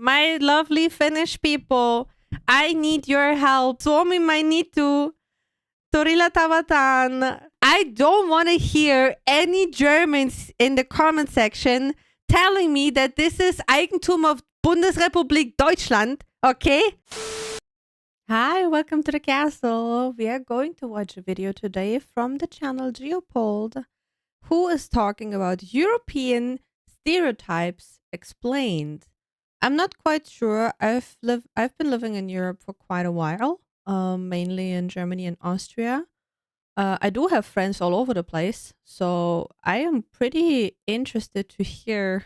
my lovely Finnish people, I need your help. Suomi mainitu, torilla tavataan. I don't want to hear any Germans in the comment section telling me that this is Eigentum of Bundesrepublik Deutschland, okay? Hi, welcome to the castle. We are going to watch a video today from the channel Geopold, who is talking about European stereotypes explained. I'm not quite sure. I've been living in Europe for quite a while, mainly in Germany and Austria. I do have friends all over the place, so I am pretty interested to hear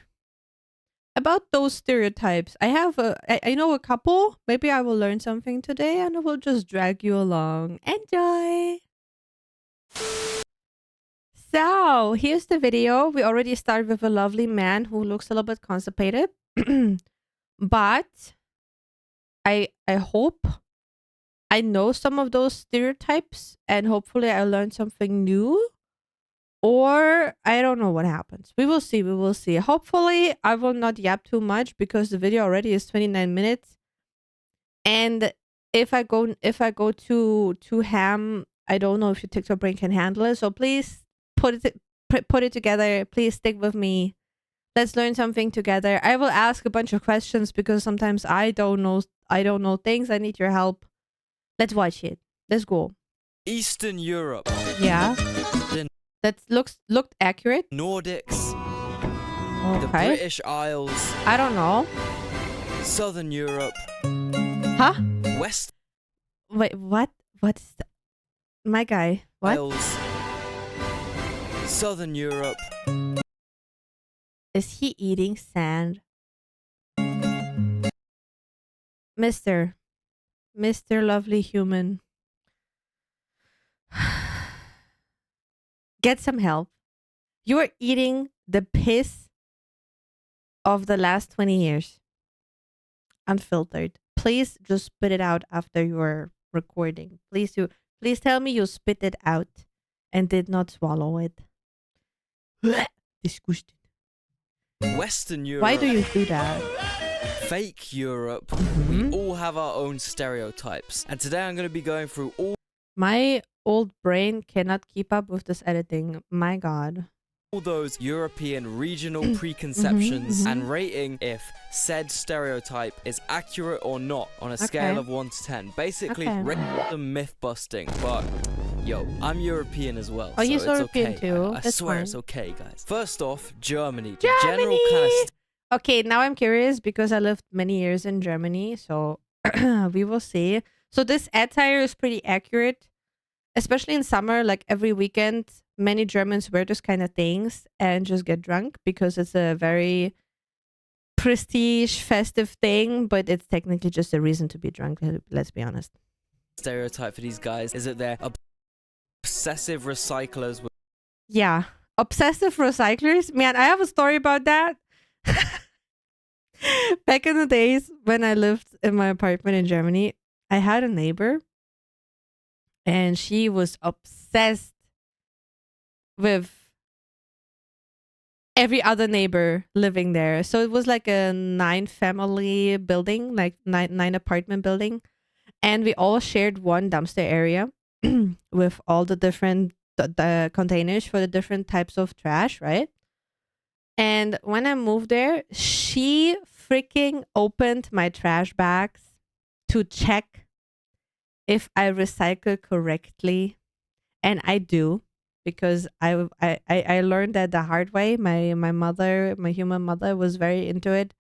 about those stereotypes. I know a couple. Maybe I will learn something today and I will just drag you along. Enjoy! So, here's the video. We already start with a lovely man who looks a little bit constipated. But I hope I know some of those stereotypes and hopefully I learn something new. Or I don't know what happens. We will see. We will see. Hopefully I will not yap too much because the video already is 29 minutes. And if I go too ham, I don't know if your TikTok brain can handle it. So please put it together. Please stick with me. Let's learn something together. I will ask a bunch of questions because sometimes I don't know things. I need your help. Let's watch it. Let's go. Eastern Europe. Yeah. That looked accurate. Nordics. Okay. The British Isles. I don't know. Southern Europe. Huh? West. Wait, what? What's that? My guy? What? Isles. Southern Europe. Is he eating sand? Mr. Lovely Human. Get some help. You are eating the piss of the last 20 years. Unfiltered. Please just spit it out after your recording. Please tell me you spit it out and did not swallow it. Disgusting. Western Europe. Why do you do that? Fake Europe. We all have our own stereotypes. And today I'm going to be going through all... My old brain cannot keep up with this editing. My God. All those European regional preconceptions and rating if said stereotype is accurate or not on a scale of 1 to 10. Basically, random myth busting. But, yo, I'm European as well. Oh, so you're European okay. too. I swear it's okay, guys. First off, Germany. Germany! The general kind of okay, now I'm curious because I lived many years in Germany. So, we will see. So, this attire is pretty accurate. Especially in summer, like every weekend, many Germans wear this kind of things and just get drunk because it's a very prestige, festive thing, but it's technically just a reason to be drunk, let's be honest. Stereotype for these guys is that they're obsessive recyclers. Yeah, obsessive recyclers. Man, I have a story about that. Back in the days when I lived in my apartment in Germany, I had a neighbor. And she was obsessed with every other neighbor living there. So it was like a 9-family building, like nine apartment building. And we all shared one dumpster area with all the different the containers for the different types of trash, right? And when I moved there, she freaking opened my trash bags to check if I recycle correctly, and I do, because I learned that the hard way. My mother, my human mother, was very into it,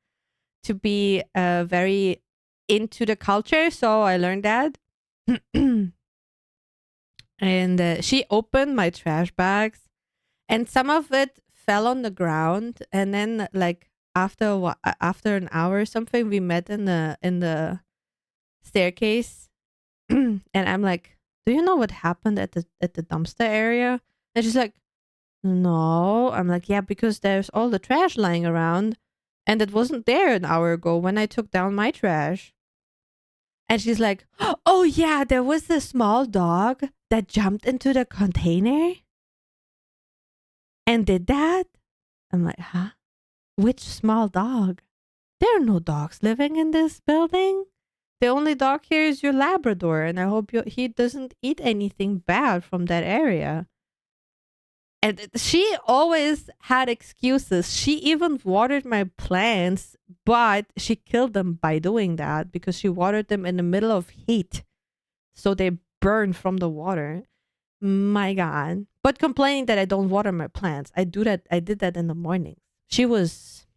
to be very into the culture. So I learned that, and she opened my trash bags, and some of it fell on the ground, and then like after an hour or something, we met in the staircase. And I'm like, do you know what happened at the dumpster area? And she's like, no. I'm like, yeah, because there's all the trash lying around and it wasn't there an hour ago when I took down my trash. And she's like, oh yeah, there was this small dog that jumped into the container and did that. I'm like, huh? Which small dog? There are no dogs living in this building. The only dog here is your Labrador, and I hope he doesn't eat anything bad from that area. And she always had excuses. She even watered my plants, but she killed them by doing that because she watered them in the middle of heat. So they burn from the water. My God. But complaining that I don't water my plants. I did that in the morning. She was,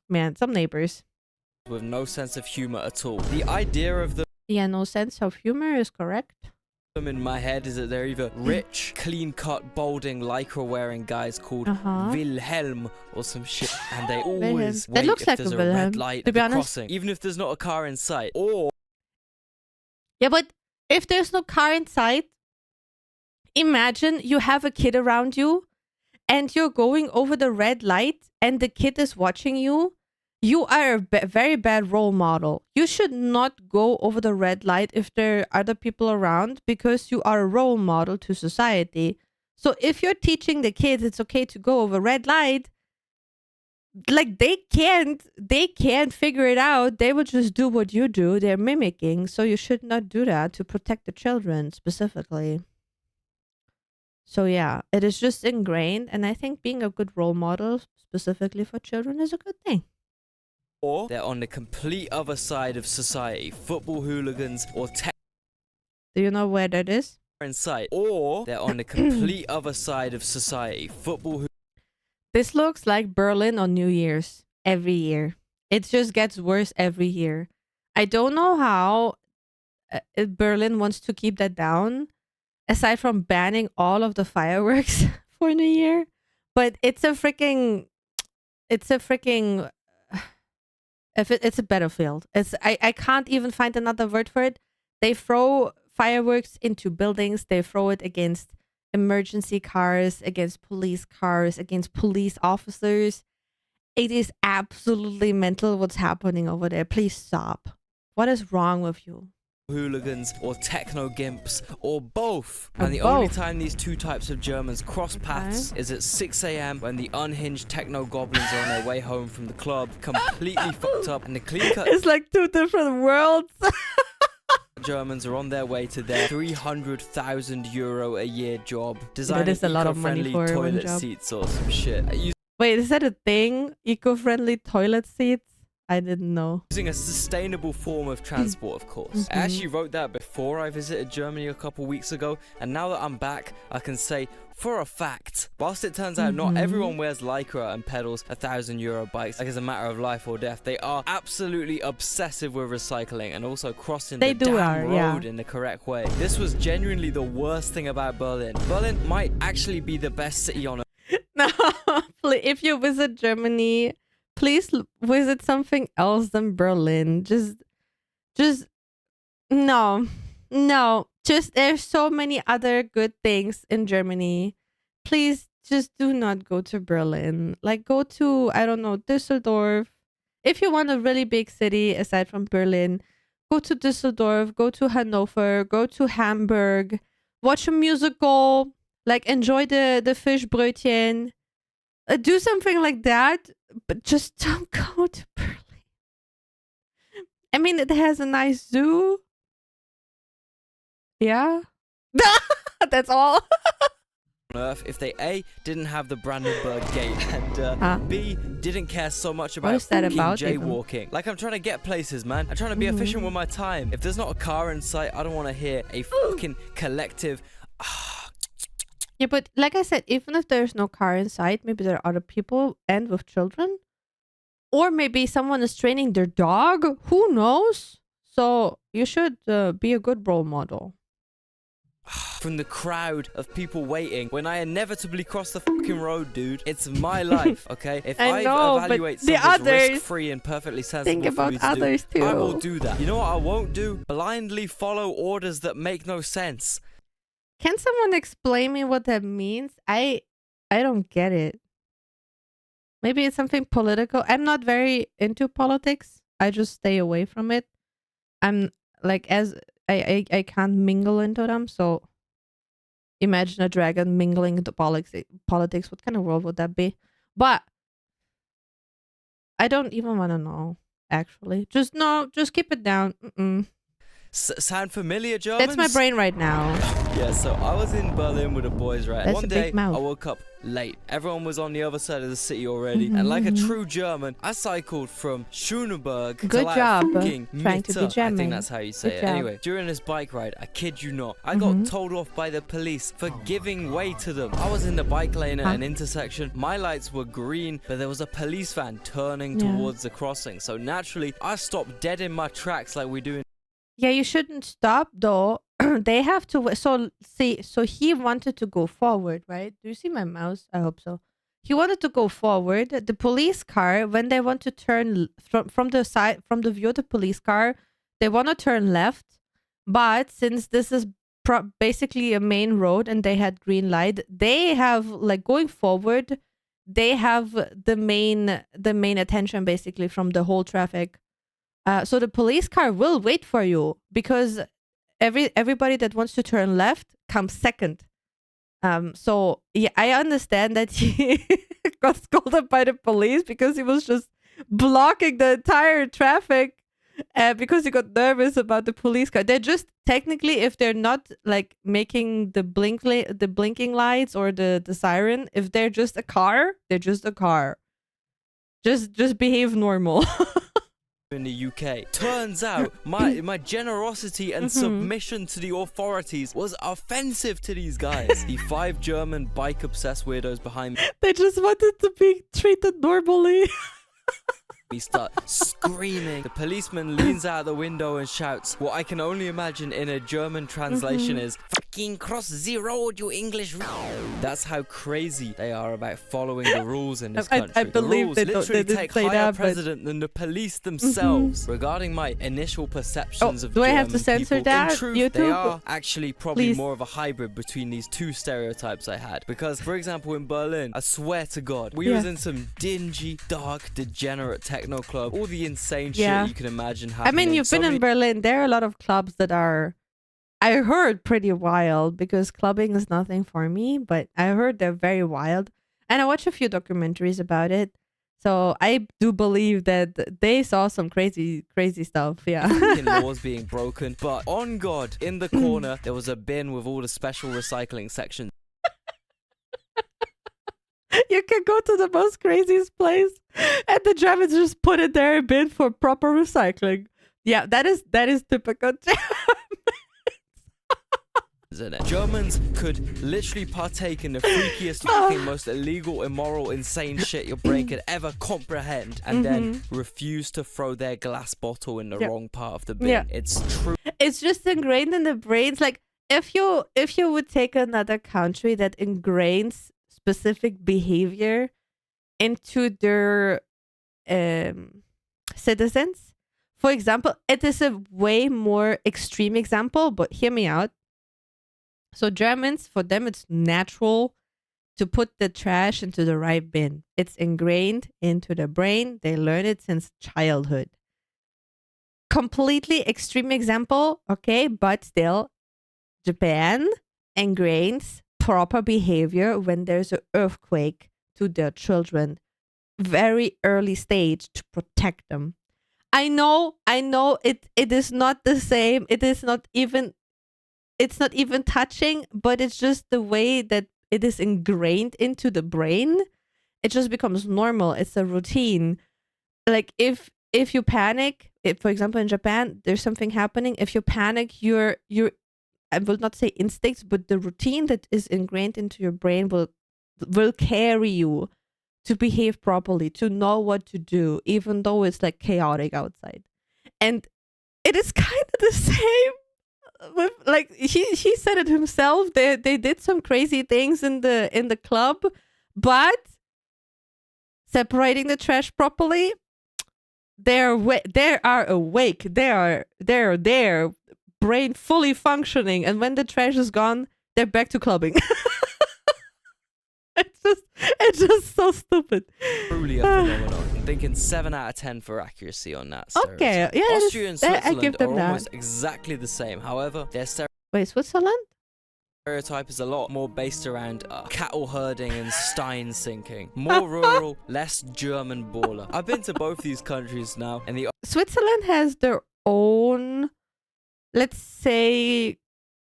man, some neighbors. With no sense of humor at all. The idea of them. Yeah, no sense of humor is correct. In my head is that they're either rich, clean-cut, balding, lycra-wearing guys called Wilhelm or some shit, and they always wait if there's a red light at the crossing, even if there's not a car in sight. Or yeah, but if there's no car in sight, imagine you have a kid around you, and you're going over the red light, and the kid is watching you. You are a very bad role model. You should not go over the red light if there are other people around because you are a role model to society. So if you're teaching the kids it's okay to go over red light, like they can't figure it out. They will just do what you do. They're mimicking. So you should not do that to protect the children specifically. So yeah, it is just ingrained. And I think being a good role model specifically for children is a good thing. Or they're on the complete other side of society. Football hooligans or do you know where that is? In sight. Or they're on the complete other side of society. Football This looks like Berlin on New Year's every year. It just gets worse every year. I don't know how Berlin wants to keep that down, aside from banning all of the fireworks for New Year. But it's a freaking it's a battlefield. I can't even find another word for it. They throw fireworks into buildings. They throw it against emergency cars, against police cars, against police officers. It is absolutely mental what's happening over there. Please stop. What is wrong with you? Hooligans or techno gimps or both. And the only time these two types of Germans cross paths is at 6 a.m. when the unhinged techno goblins are on their way home from the club, completely fucked up, and the clean cut it's like two different worlds. Germans are on their way to their €300,000 a year job, designing that is a lot of money for toilet one job. seats or some shit. Wait, is that a thing? Eco-friendly toilet seats? I didn't know. Using a sustainable form of transport, of course. I actually wrote that before I visited Germany a couple weeks ago, and now that I'm back, I can say for a fact, whilst it turns out not everyone wears lycra and pedals €1,000 bikes like it's a matter of life or death, they are absolutely obsessive with recycling and also crossing the damn road in the correct way. This was genuinely the worst thing about Berlin. Berlin might actually be the best city on earth. No, if you visit Germany, please visit something else than Berlin. Just no. Just there's so many other good things in Germany. Please just do not go to Berlin. Like go to, I don't know, Düsseldorf. If you want a really big city aside from Berlin, go to Düsseldorf, go to Hanover, go to Hamburg, watch a musical, like enjoy the Fischbrötchen. Do something like that, but just don't go to Berlin. I mean, it has a nice zoo. Yeah. That's all. On Earth, if they A, didn't have the Brandenburg Gate, and B, didn't care so much about jaywalking. Like, I'm trying to get places, man. I'm trying to be efficient with my time. If there's not a car in sight, I don't want to hear a fucking collective... Yeah, but like I said, even if there's no car in sight, maybe there are other people and with children. Or maybe someone is training their dog. Who knows? So you should be a good role model. From the crowd of people waiting when I inevitably cross the fucking road, dude. It's my life, okay? If I evaluate something risk-free and perfectly sensible for me to do, I will do that. You know what I won't do? Blindly follow orders that make no sense. Can someone explain me what that means? I don't get it. Maybe it's something political. I'm not very into politics. I just stay away from it. I'm like, as I can't mingle into them. So imagine a dragon mingling into politics. What kind of world would that be? But I don't even want to know. actually. Just keep it down. Sound familiar, Germans? That's my brain right now. Yeah, so I was in Berlin with the boys, right? That's One a day, big mouth. I woke up late. Everyone was on the other side of the city already. And like a true German, I cycled from Schöneberg to Good like job. fucking Trying to be Mitte. I German. think that's how you say Good it. job. Anyway, during this bike ride, I kid you not, I got told off by the police for giving way to them. I was in the bike lane at an intersection. My lights were green, but there was a police van turning towards the crossing. So naturally, I stopped dead in my tracks like we do in Yeah, you shouldn't stop though. They have to. So he wanted to go forward, right? Do you see my mouse? I hope so. He wanted to go forward. The police car, when they want to turn from the side, from the view of the police car, they want to turn left. But since this is basically a main road and they had green light, they have like going forward. They have the main attention basically from the whole traffic. So the police car will wait for you because everybody that wants to turn left comes second. So yeah, I understand that he got scolded by the police because he was just blocking the entire traffic because he got nervous about the police car. They're just technically, if they're not like making the blinking lights or the siren, if they're just a car, they're just a car. Just behave normal. in the UK. Turns out my generosity and submission to the authorities was offensive to these guys. The 5 German bike obsessed weirdos behind They just wanted to be treated normally. me start screaming. The policeman leans out of the window and shouts what I can only imagine in a German translation is fucking cross the road, you English. That's how crazy they are about following the rules in this country. I believe the they rules literally didn't take say higher that, but- precedent than the police themselves. Regarding my initial perceptions of do I German have to censor people, that, in truth, YouTube? they are actually probably Please. more of a hybrid between these 2 stereotypes I had. Because, for example, in Berlin, I swear to God, we was in some dingy, dark, degenerate techno club. All the insane shit you can imagine happening. I mean, you've been in Berlin. There are a lot of clubs that are, I heard, pretty wild because clubbing is nothing for me, but I heard they're very wild. And I watched a few documentaries about it. So I do believe that they saw some crazy stuff. Yeah. laws being broken. But on God, in the corner, there was a bin with all the special recycling sections. You can go to the most craziest place and the Germans just put it there a bin for proper recycling. Yeah, that is typical Germans could literally partake in the freakiest, fucking, most illegal, immoral, insane shit your brain could ever comprehend, and then refuse to throw their glass bottle in the wrong part of the bin. Yeah. It's true. It's just ingrained in the brains. Like if you would take another country that ingrains specific behavior into their citizens. For example, it is a way more extreme example, but hear me out. So Germans, for them, it's natural to put the trash into the right bin. It's ingrained into the brain. They learn it since childhood. Completely extreme example, okay, but still, Japan ingrains proper behavior when there's an earthquake to their children. Very early stage to protect them. I know it is not the same. It's not even touching, but it's just the way that it is ingrained into the brain. It just becomes normal. It's a routine. Like if you panic, for example in Japan, there's something happening. If you panic, your I will not say instincts, but the routine that is ingrained into your brain will carry you to behave properly, to know what to do, even though it's like chaotic outside. And it is kind of the same with, like, he said it himself. They did some crazy things in the club, but separating the trash properly, they are awake. They are there, brain fully functioning, and when the trash is gone, they're back to clubbing. It's just so stupid. Truly a phenomenon. I'm thinking 7 out of 10 for accuracy on that. Okay, yeah, Austria and I Switzerland give them are that. almost exactly the same. However, their Wait, Switzerland? stereotype is a lot more based around cattle herding and Stein sinking. More rural, less German baller. I've been to both these countries now, and Switzerland has their own, let's say,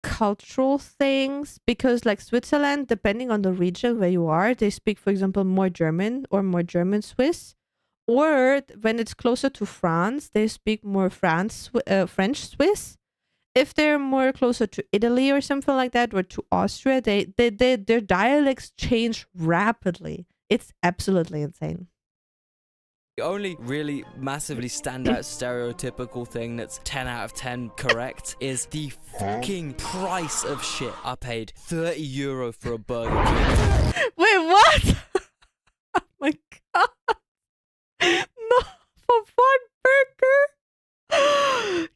cultural things, because like Switzerland, depending on the region where you are, they speak, for example, more German or more German Swiss. Or when it's closer to France, they speak more French Swiss. If they're more closer to Italy or something like that, or to Austria, their dialects change rapidly. It's absolutely insane. The only really massively standout stereotypical thing that's 10 out of 10 correct is the fucking price of shit. I paid €30 for a Burger King. Wait, what? Oh my god. No, for one burger?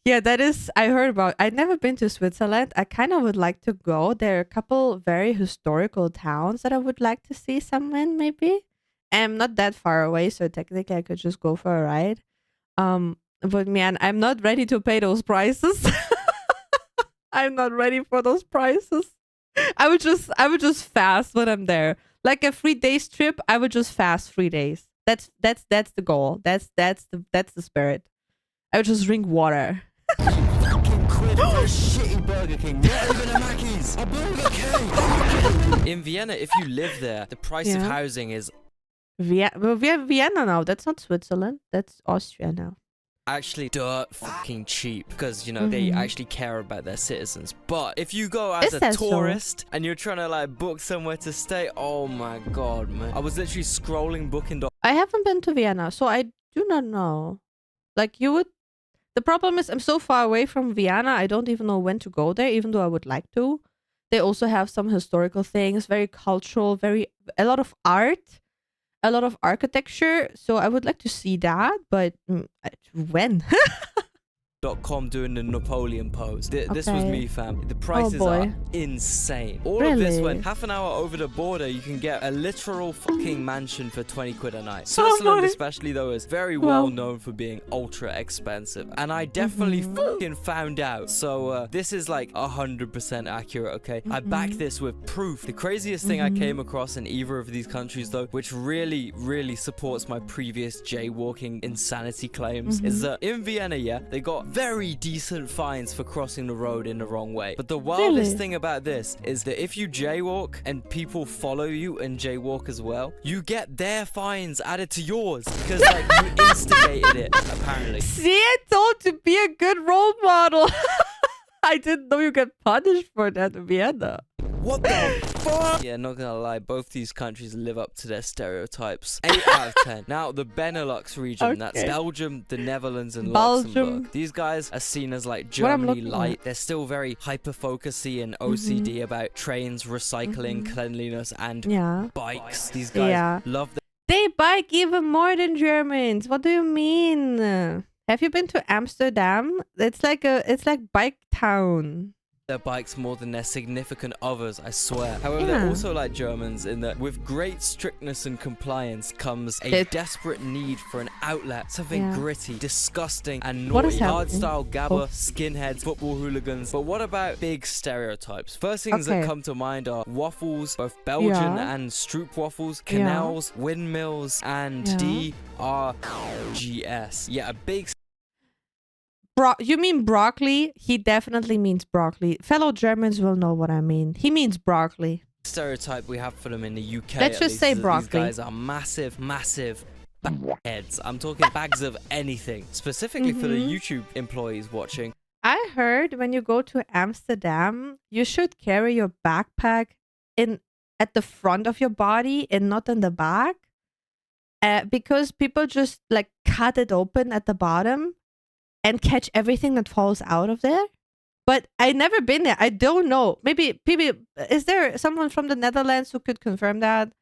Yeah, that is, I heard about. I've never been to Switzerland. I kind of would like to go. There are a couple very historical towns that I would like to see someone, maybe. I'm not that far away, so technically I could just go for a ride. But man, I'm not ready to pay those prices. I'm not ready for those prices. I would just fast when I'm there. Like a 3 days trip, I would just fast 3 days. That's the goal. That's the spirit. I would just drink water. Fucking quid for a shitty Burger King. Not even a Mackey's. A Burger King. In Vienna, if you live there, the price of housing is Well, we have Vienna now. That's not Switzerland. That's Austria now. actually dirt fucking cheap, because you know they actually care about their citizens. But if you go as a tourist and you're trying to like book somewhere to stay, oh my god, man, I was literally scrolling booking. I haven't been to Vienna, so I do not know. Like you would. The problem is I'm so far away from Vienna. I don't even know when to go there, even though I would like to. They also have some historical things, very cultural, a lot of art. A lot of architecture, so I would like to see that, but when? .com doing the Napoleon pose. This was me, fam. The prices are insane. All of this went half an hour over the border. You can get a literal fucking mansion for 20 quid a night. Switzerland especially, though, is very well known for being ultra expensive, and I definitely fucking found out. So this is like 100% accurate, okay? I back this with proof. The craziest thing I came across in either of these countries, though, which really supports my previous jaywalking insanity claims, is that in Vienna, they got very decent fines for crossing the road in the wrong way. But the wildest thing about this is that if you jaywalk and people follow you and jaywalk as well, you get their fines added to yours, because like you instigated it, apparently. See, I told you to be a good role model. I didn't know you get punished for that in Vienna. What the fuck? Yeah, not gonna lie, both these countries live up to their stereotypes. 8 out of 10. Now, the Benelux region, that's Belgium, the Netherlands, and Luxembourg. These guys are seen as like Germany light. They're still very hyper-focusy and OCD about trains, recycling, cleanliness, and bikes. These guys love them. They bike even more than Germans. What do you mean? Have you been to Amsterdam? It's like bike town. Their bikes more than their significant others, I swear. However, they're also like Germans in that with great strictness and compliance comes a desperate need for an outlet, something gritty, disgusting, and naughty. Hardstyle gabber, skinheads, football hooligans. But what about big stereotypes? First things that come to mind are waffles, both Belgian and Stroop waffles, canals, windmills, and DRGS. Yeah, a big you mean broccoli? He definitely means broccoli. Fellow Germans will know what I mean. He means broccoli. Stereotype we have for them in the UK. Let's just say broccoli. These guys are massive heads. I'm talking bags of anything. Specifically for the YouTube employees watching. I heard when you go to Amsterdam, you should carry your backpack at the front of your body and not in the back. Because people just like cut it open at the bottom and catch everything that falls out of there. But I never been there. I don't know. Maybe is there someone from the Netherlands who could confirm that?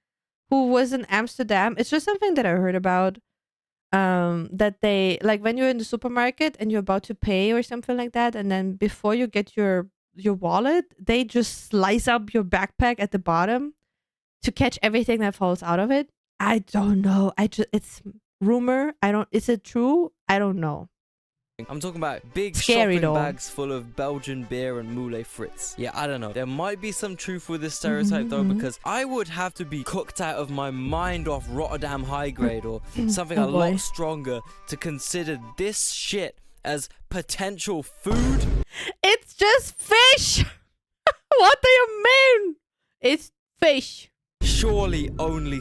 Who was in Amsterdam? It's just something that I heard about. That they, like when you're in the supermarket and you're about to pay or something like that, and then before you get your wallet, they just slice up your backpack at the bottom to catch everything that falls out of it. I don't know. It's rumor. Is it true? I don't know. I'm talking about big Scary shopping though. bags full of Belgian beer and moule frites. Yeah, I don't know. There might be some truth with this stereotype though, because I would have to be cooked out of my mind off Rotterdam high grade or something a lot stronger to consider this shit as potential food. It's just fish. What do you mean? It's fish. Surely only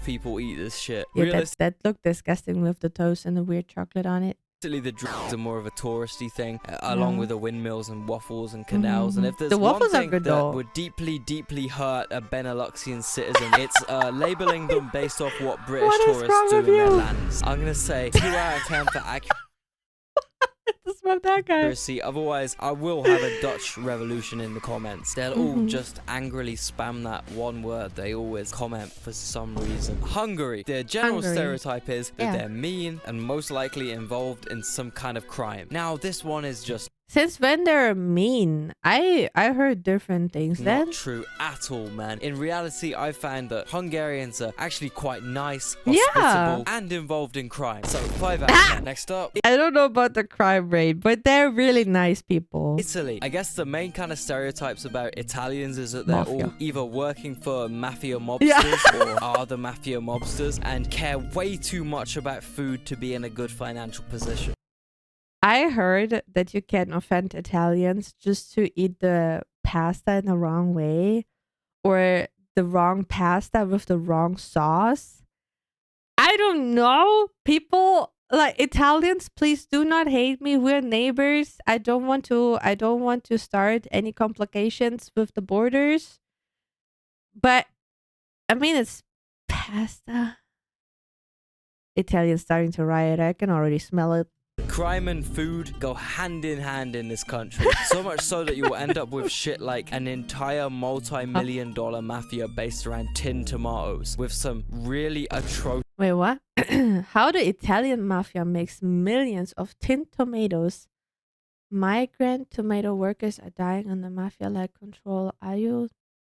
people eat this shit. Yeah, that looked disgusting with the toast and the weird chocolate on it. The drugs are more of a touristy thing, along with the windmills and waffles and canals. And if there's one thing that would deeply hurt a Beneluxian citizen, it's labeling them based off what British tourists do in their lands. I'm gonna say 2 out of 10 for accuracy. Otherwise, I will have a Dutch revolution in the comments. They'll all just angrily spam that one word. They always comment for some reason. Hungary. Their general stereotype is that they're mean and most likely involved in some kind of crime. Now, this one is just since when they're mean? I heard different things then. Not true at all, man. In reality, I found that Hungarians are actually quite nice, hospitable, and involved in crime. So 5 out of 10. Next up. I don't know about the crime rate, but they're really nice people. Italy. I guess the main kind of stereotypes about Italians is that they're all either working for mafia mobsters or are the mafia mobsters and care way too much about food to be in a good financial position. I heard that you can offend Italians just to eat the pasta in the wrong way or the wrong pasta with the wrong sauce. I don't know. People like Italians, please do not hate me. We're neighbors. I don't want to start any complications with the borders. But I mean, it's pasta. Italians starting to riot. I can already smell it. Crime and food go hand in hand in this country. So much so that you will end up with shit like an entire multi-million-dollar mafia based around tinned tomatoes with some really atrocious... Wait, what? How the Italian mafia makes millions of tinned tomatoes. Migrant tomato workers are dying under mafia-like control. Are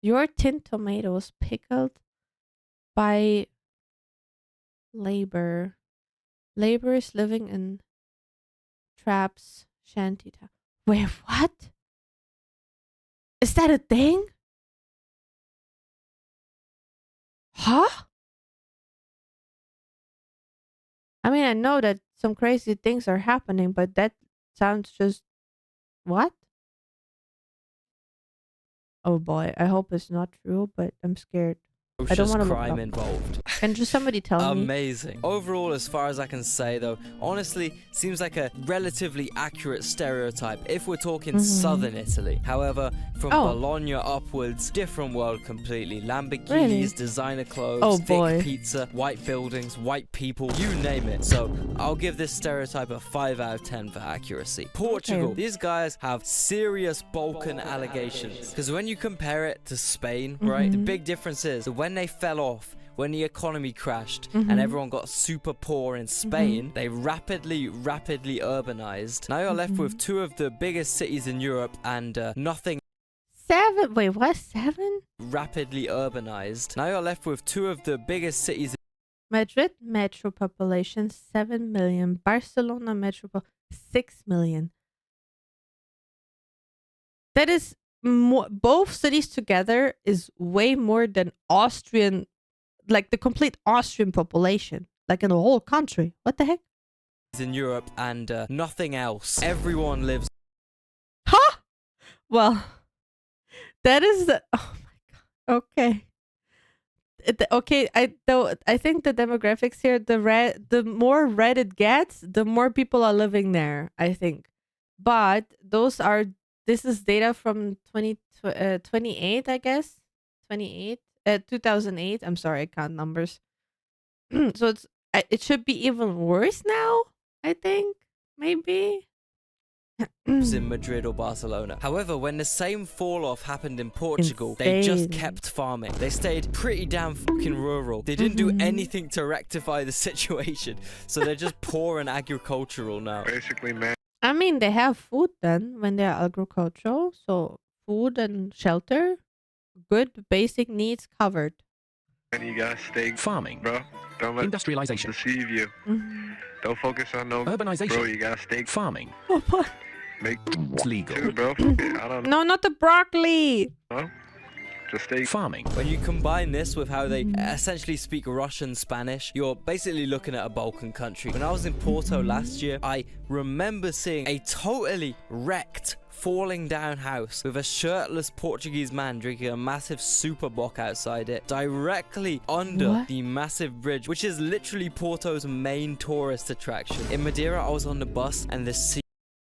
your tinned tomatoes pickled by labor? Laborers living in traps, shantytown. Wait, what? Is that a thing? Huh? I mean, I know that some crazy things are happening, but that sounds just... What? Oh boy, I hope it's not true, but I'm scared. I don't want to crime involved. Can just somebody tell me? Amazing. Overall, as far as I can say though, honestly, seems like a relatively accurate stereotype if we're talking southern Italy. However, from Bologna upwards, different world completely. Lamborghinis, designer clothes, thick pizza, white buildings, white people, you name it. So I'll give this stereotype a 5 out of 10 for accuracy. Portugal. These guys have serious Balkan allegations. Because when you compare it to Spain, right, the big difference is that when they fell off, when the economy crashed and everyone got super poor in Spain, they rapidly urbanized. Now you're left with 2 of the biggest cities in Europe and nothing. 7? Wait, what? 7? Rapidly urbanized. Now you're left with 2 of the biggest cities. Madrid metro population 7 million. Barcelona metro 6 million. That is more, both cities together is way more than Austrian, like the complete Austrian population, like in the whole country. What the heck? In Europe and nothing else. Everyone lives. Huh? Well, that is the... Oh my god. Okay. Okay, I think the demographics here, the more red it gets, the more people are living there, I think. But this is data from 2028, I guess. 2008. I'm sorry, I count numbers. So it should be even worse now, I think. Maybe. In Madrid or Barcelona. However, when the same fall off happened in Portugal, they just kept farming. They stayed pretty damn fucking rural. They didn't do anything to rectify the situation. So they're just poor and agricultural now. Basically, man. I mean, they have food then when they're agricultural. So food and shelter, good basic needs covered. And you gotta stay farming, bro. Don't let industrialization, deceive you. Don't focus on no Urbanization. bro. You gotta stay Farming. make It's legal. too, bro. I don't No, not the broccoli. know. Just stay. Farming. When you combine this with how they essentially speak Russian Spanish, you're basically looking at a Balkan country. When I was in Porto last year, I remember seeing a totally wrecked, falling down house with a shirtless Portuguese man drinking a massive super bock outside it, directly under the massive bridge, which is literally Porto's main tourist attraction. In Madeira, I was on the bus and the sea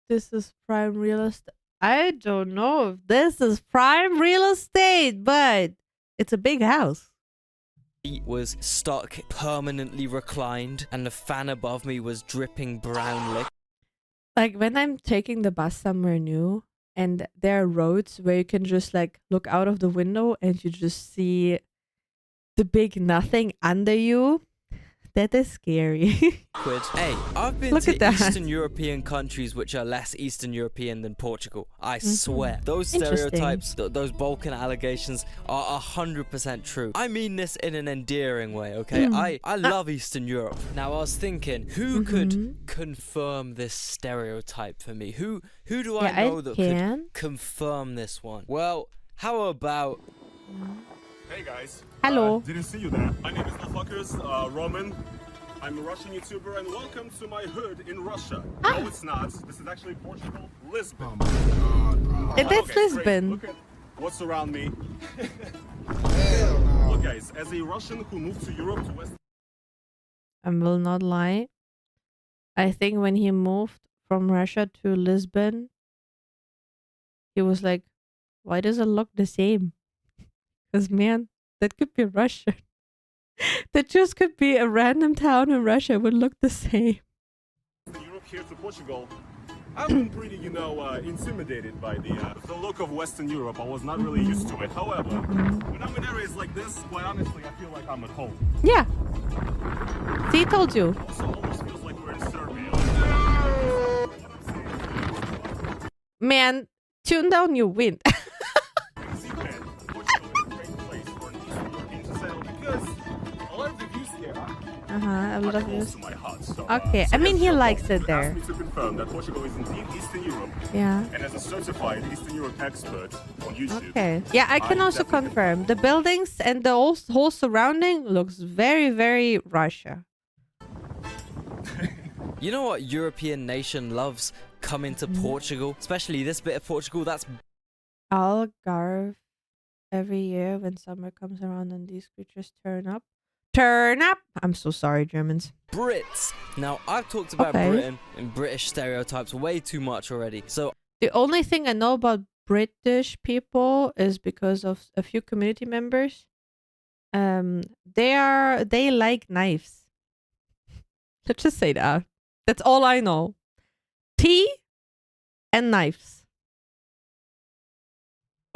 This is prime real estate. I don't know if this is prime real estate, but it's a big house. was stuck permanently reclined and the fan above me was dripping brown liquid. Like when I'm taking the bus somewhere new and there are roads where you can just like look out of the window and you just see the big nothing under you. That is scary. Hey, I've been Look to at that. Eastern European countries which are less Eastern European than Portugal. I swear. Those Interesting. stereotypes, those Balkan allegations are 100% true. I mean this in an endearing way, okay? I love Eastern Europe. Now I was thinking, who could confirm this stereotype for me? Who do I know that could confirm this one? Well, how about... Hey guys. Hello. Didn't see you there. My name is Fuckers, Roman. I'm a Russian YouTuber and welcome to my hood in Russia. No, it's not. This is actually Portugal, Lisbon. That's Okay, Lisbon. great. Look at what's around me. Look guys, as a Russian who moved to Europe to West... I will not lie. I think when he moved from Russia to Lisbon, he was like, why does it look the same? Because, man, that could be Russia. That just could be a random town in Russia. It would look the same. Europe here to Portugal. I've been pretty, intimidated by the look of Western Europe. I was not really used to it. However, when I'm in areas like this, quite honestly, I feel like I'm at home. Yeah. See, I told you. Also, almost feels like we're in Serbia. Man, tune down your wind. A lot of views. Okay, I mean he likes it there. Asked me to confirm that Portugal is indeed Eastern Europe. Yeah. And as a certified Eastern Europe expert on YouTube. Okay. Yeah, I can also confirm the buildings and the whole surrounding looks very, very Russia. You know what European nation loves coming to Portugal? Especially this bit of Portugal, that's... Algarve. Every year when summer comes around and these creatures turn up. Turn up! I'm so sorry, Germans. Brits. Now, I've talked about Britain and British stereotypes way too much already. So The only thing I know about British people is because of a few community members. They like knives. Let's just say that. That's all I know. Tea and knives.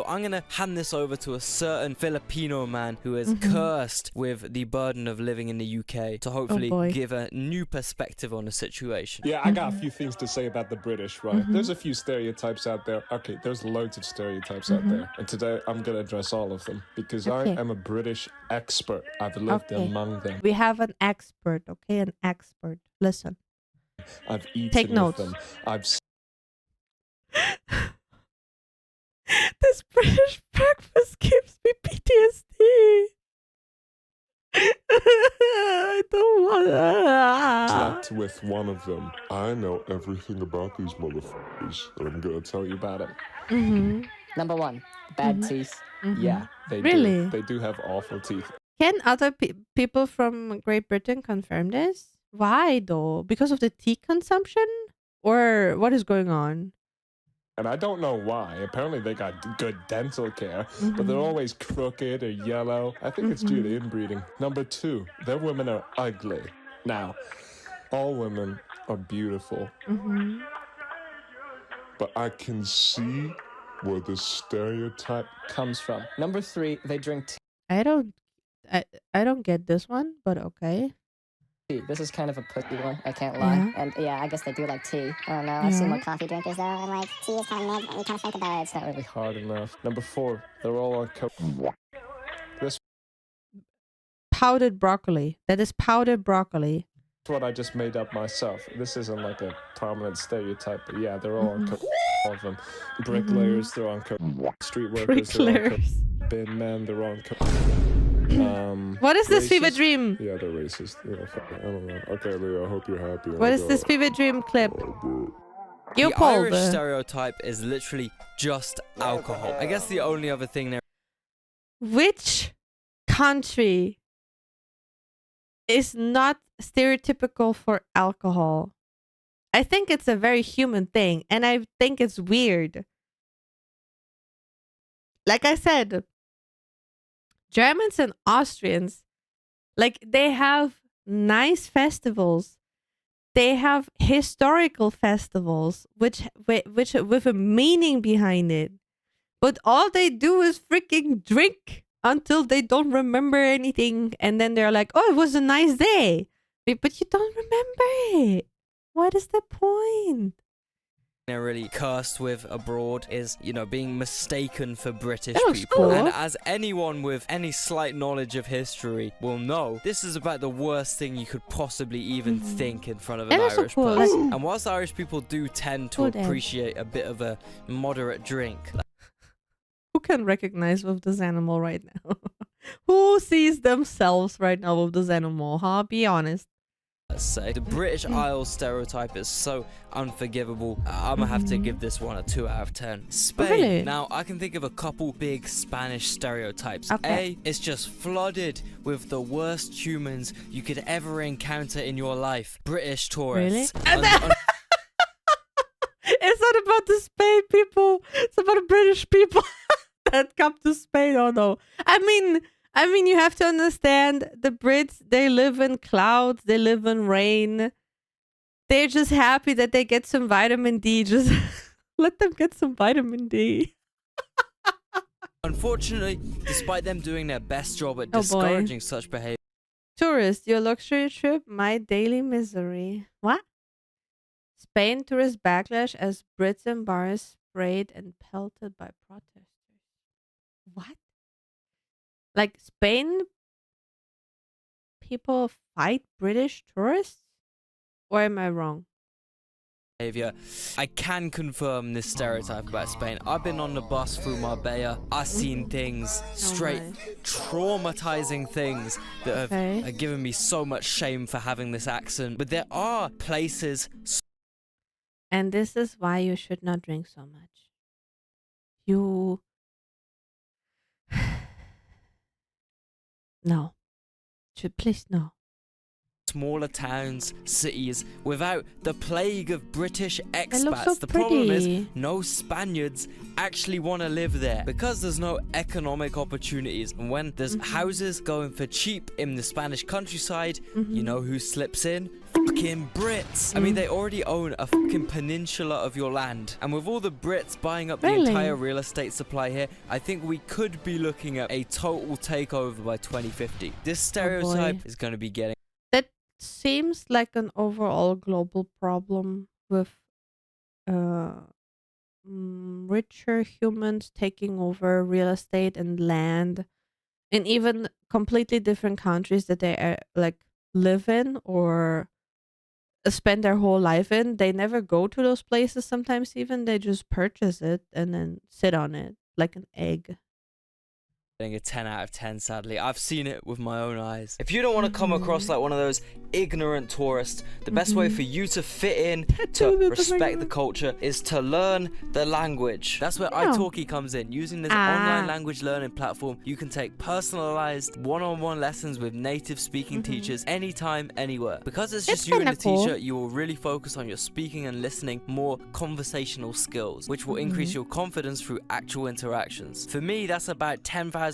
I'm going to hand this over to a certain Filipino man who is cursed with the burden of living in the UK to hopefully give a new perspective on the situation. Yeah, I got a few things to say about the British, right? There's a few stereotypes out there. Okay, there's loads of stereotypes out there. And today I'm going to address all of them because I am a British expert. I've lived among them. We have an expert, okay? An expert. Listen. I've eaten Take notes. with them. I've This British breakfast gives me PTSD. I don't want slept with one of them. I know everything about these motherfuckers, and I'm going to tell you about it. Number one, bad teeth. Yeah, they Really? do. They do have awful teeth. Can other people from Great Britain confirm this? Why though? Because of the tea consumption? Or what is going on? And I don't know why. Apparently they got good dental care, but they're always crooked or yellow. I think it's due to inbreeding. Number two, their women are ugly. Now, all women are beautiful. But I can see where the stereotype Comes from. Number three, they drink tea. I don't get this one, but okay. This is kind of a pussy one, I can't lie. And yeah, I guess they do like tea. I don't know. I've seen more coffee drinkers though, and like tea is kind of mid when you kind of think about it. It's not really hard enough. Number four, they're all on coke. Powdered broccoli. That is powdered broccoli. what I just made up myself. This isn't like a prominent stereotype, but yeah, they're all on all of them. Bricklayers, they're on street workers, they're on Bricklayers. bin men, they're on What is this racist? fever dream? Yeah, they're racist. Yeah, fuck it, I don't know. Okay, Leo, I hope you're happy. What is this fever dream clip? The Irish stereotype is literally just alcohol. I guess the only other thing there. Which country is not stereotypical for alcohol? I think it's a very human thing, and I think it's weird. Like I said, Germans and Austrians, like, they have nice festivals. They have historical festivals, which with a meaning behind it. But all they do is freaking drink until they don't remember anything, and then they're like, "Oh, it was a nice day," but you don't remember it. What is the point? They're really cursed with abroad is, you know, being mistaken for British looks people. cool. And as anyone with any slight knowledge of history will know, this is about the worst thing you could possibly even think in front of an And also Irish cool, person. like- And whilst Irish people do tend to Good edge. appreciate a bit of a moderate drink, Who can recognize with this animal right now? Who sees themselves right now with this animal, huh? Be honest. let's say, the British Isles stereotype is so unforgivable. I'm gonna have to give this one a 2 out of 10. Spain. Really? Now, I can think of a couple big Spanish stereotypes. Okay. A, it's just flooded with the worst humans you could ever encounter in your life. British tourists. Really? It's not about the Spain people. It's about the British people that come to Spain. Oh no. I mean, you have to understand the Brits. They live in clouds. They live in rain. They're just happy that they get some vitamin D. Just let them get some vitamin D. Unfortunately, despite them doing their best job at Oh, boy. discouraging such behavior, Tourist, your luxury trip, my daily misery. What? Spain tourist backlash as Brits in bars sprayed and pelted by protesters. What? Like, Spain people fight British tourists? Or am I wrong? I can confirm this stereotype about Spain. I've been on the bus through Marbella. I've seen things, straight traumatizing things that have given me so much shame for having this accent. But there are places. And this is why you should not drink so much. You... No. Please, no. Smaller towns, cities, without the plague of British They look expats. so The problem is, pretty. no Spaniards actually want to live there because there's no economic opportunities. And when there's houses going for cheap in the Spanish countryside, you know who slips in? Fucking Brits. I mean, they already own a fucking peninsula of your land. And with all the Brits buying up the entire real estate supply here, I think we could be looking at a total takeover by 2050. This stereotype is going to be getting... That seems like an overall global problem with richer humans taking over real estate and land in even completely different countries that they like live in or spend their whole life in. They never go to those places. Sometimes even they just purchase it and then sit on it like an egg. A 10 out of 10, sadly. I've seen it with my own eyes. If you don't want to come across like one of those ignorant tourists, the best way for you to fit in, to respect the culture, is to learn the language. That's where italki comes in. Using this online language learning platform, you can take personalized one-on-one lessons with native speaking teachers anytime, anywhere. Because it's just you and the teacher, you will really focus on your speaking and listening, more conversational skills, which will increase your confidence through actual interactions. For me, that's about 10,000%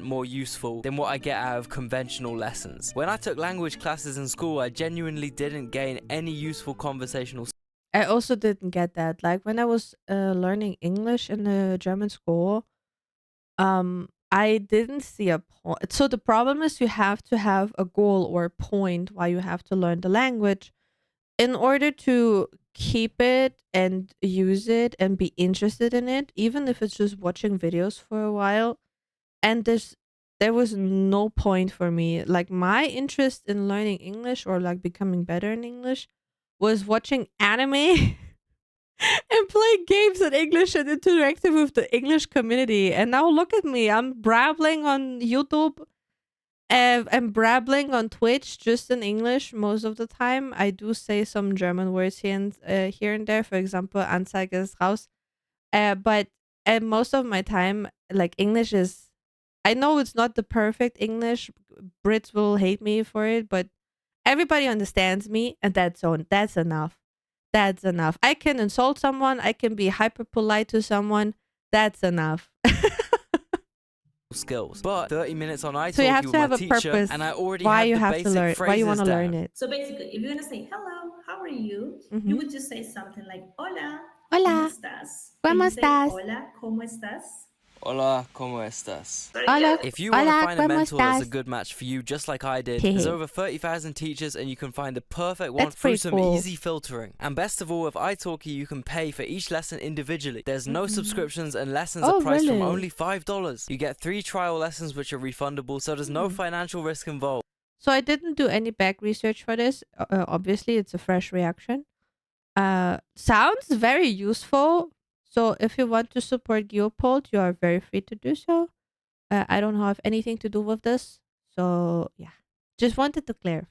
more useful than what I get out of conventional lessons. When I took language classes in school, I genuinely didn't gain any useful conversational skills. I also didn't get that. Like when I was learning English in the German school, I didn't see a point. So the problem is you have to have a goal or a point why you have to learn the language in order to keep it and use it and be interested in it, even if it's just watching videos for a while. And there's there was no point for me. Like my interest in learning English or like becoming better in English was watching anime and playing games in English and interacting with the English community. And now look at me. I'm brabbling on YouTube and brabbling on Twitch just in English most of the time. I do say some German words here and there. For example, Anzeige ist raus. But most of my time, like English is, I know it's not the perfect English. Brits will hate me for it, but everybody understands me, and that's enough. That's enough. I can insult someone. I can be hyper polite to someone. That's enough. Skills, but 30 minutes on iTalki So you have with to my have a teacher, purpose. and I already Why had you the have basic to learn? Why you want to phrases learn down. it? So basically, if you're gonna say hello, how are you? You would just say something like hola, Hola, ¿cómo estás? ¿cómo Can you say estás? hola, ¿cómo estás? Hola, ¿cómo estás? Very Hola, good. If you want to hola, find a ¿cómo mentor that's a estás? good match for you, just like I did, there's over 30,000 teachers and you can find the perfect one That's through pretty some cool. easy filtering. And best of all, with iTalki, you can pay for each lesson individually. There's no subscriptions and lessons Oh, are priced from really? only $5. You get 3 trial lessons which are refundable, so there's no financial risk involved. So I didn't do any back research for this. Obviously, it's a fresh reaction. Sounds very useful. So if you want to support Geopold, you are very free to do so. I don't have anything to do with this. So yeah, just wanted to clarify.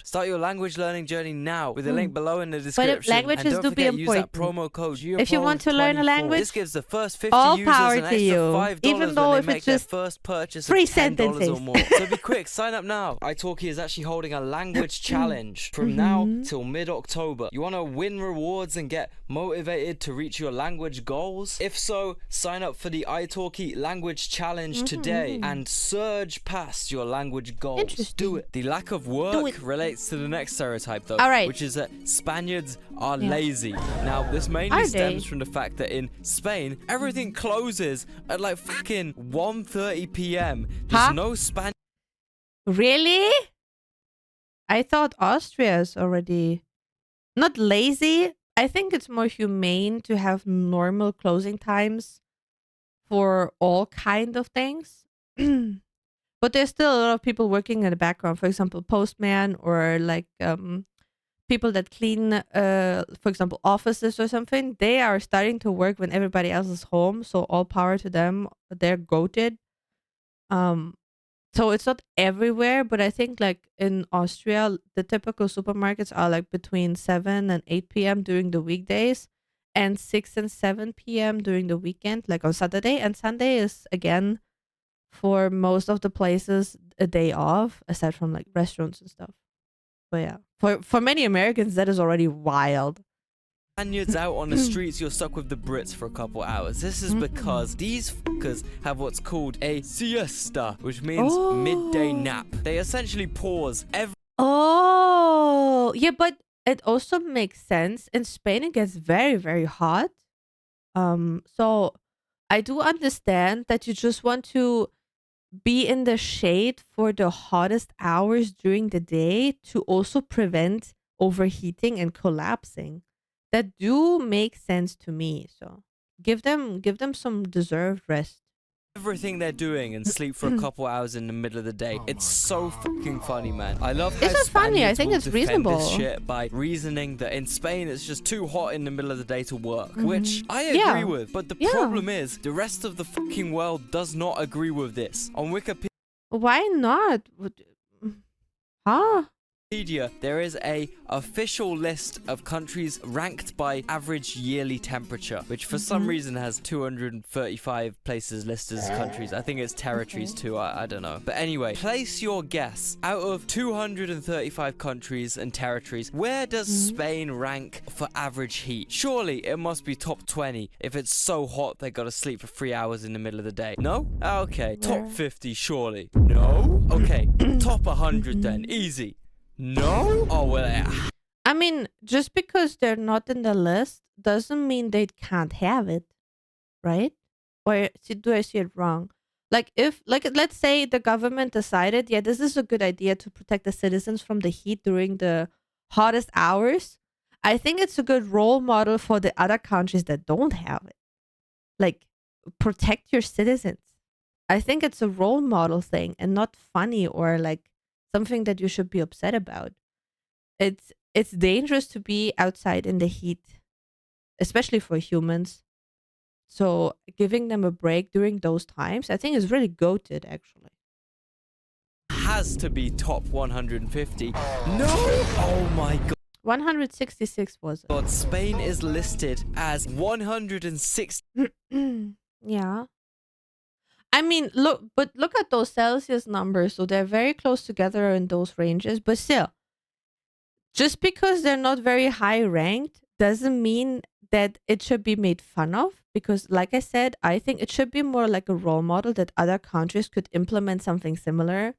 Start your language learning journey now with the link below in the But description. languages and don't do be forget, use that important. promo code If you want to learn a GEOPOLD24. language, This gives the first 50 all users power an to extra you, $5 even though when if they make it's their just first purchase 3 of $10 sentences. or more. So be quick, sign up now. iTalki is actually holding a language challenge from now till mid-October. You want to win rewards and get motivated to reach your language goals? If so, sign up for the iTalki language challenge today and surge past your language goals. Interesting. Do it. The lack of work relates to the next stereotype though, All right. which is that Spaniards are lazy. Now, this mainly Are stems they? from the fact that in Spain, everything closes at like fucking 1:30 p.m. There's Huh? no Spanish Really? I thought Austria is already not lazy. I think it's more humane to have normal closing times for all kind of things. But there's still a lot of people working in the background. For example, postman or like people that clean, for example, offices or something. They are starting to work when everybody else is home. So all power to them. They're goated. So it's not everywhere, but I think like in Austria, the typical supermarkets are like between 7 and 8 p.m. during the weekdays and 6 and 7 p.m. during the weekend, like on Saturday. And Sunday is again for most of the places a day off, aside from like restaurants and stuff. But yeah, for many Americans, that is already wild. Spaniards out on the streets, you're stuck with the Brits for a couple hours. This is because these fuckers have what's called a siesta, which means midday nap. They essentially pause every Oh, yeah, but it also makes sense. In Spain, it gets very, very hot. So I do understand that you just want to be in the shade for the hottest hours during the day to also prevent overheating and collapsing. That do make sense to me. So give them some deserved rest. everything they're doing and sleep for a couple hours in the middle of the day. It's so fucking funny, man. I love how It's not funny. I Spaniards think will it's defend this reasonable. shit by reasoning that in Spain it's just too hot in the middle of the day to work, which I agree Yeah. with. But the Yeah. problem is the rest of the fucking world does not agree with this. On Wikipedia, Why not? Huh? there is a official list of countries ranked by average yearly temperature, which for some reason has 235 places listed as countries. I think it's territories too, I don't know. But anyway, place your guess. Out of 235 countries and territories, where does Spain rank for average heat? Surely it must be top 20 if it's so hot they gotta sleep for 3 hours in the middle of the day. No? Okay, top 50 surely. No? Okay, top 100 then, easy. No? Oh, well, I mean, just because they're not in the list doesn't mean they can't have it, right? Or do I see it wrong? Like if, like, let's say the government decided, yeah, this is a good idea to protect the citizens from the heat during the hottest hours. I think it's a good role model for the other countries that don't have it. Like, protect your citizens. I think it's a role model thing and not funny or like something that you should be upset about. It's dangerous to be outside in the heat, especially for humans. So giving them a break during those times, I think is really goated actually. Has to be top 150. No! Oh my god. 166 was it? Spain is listed as 106. Yeah. I mean, look at those Celsius numbers. So they're very close together in those ranges, but still, just because they're not very high ranked doesn't mean that it should be made fun of. Because like I said, I think it should be more like a role model that other countries could implement something similar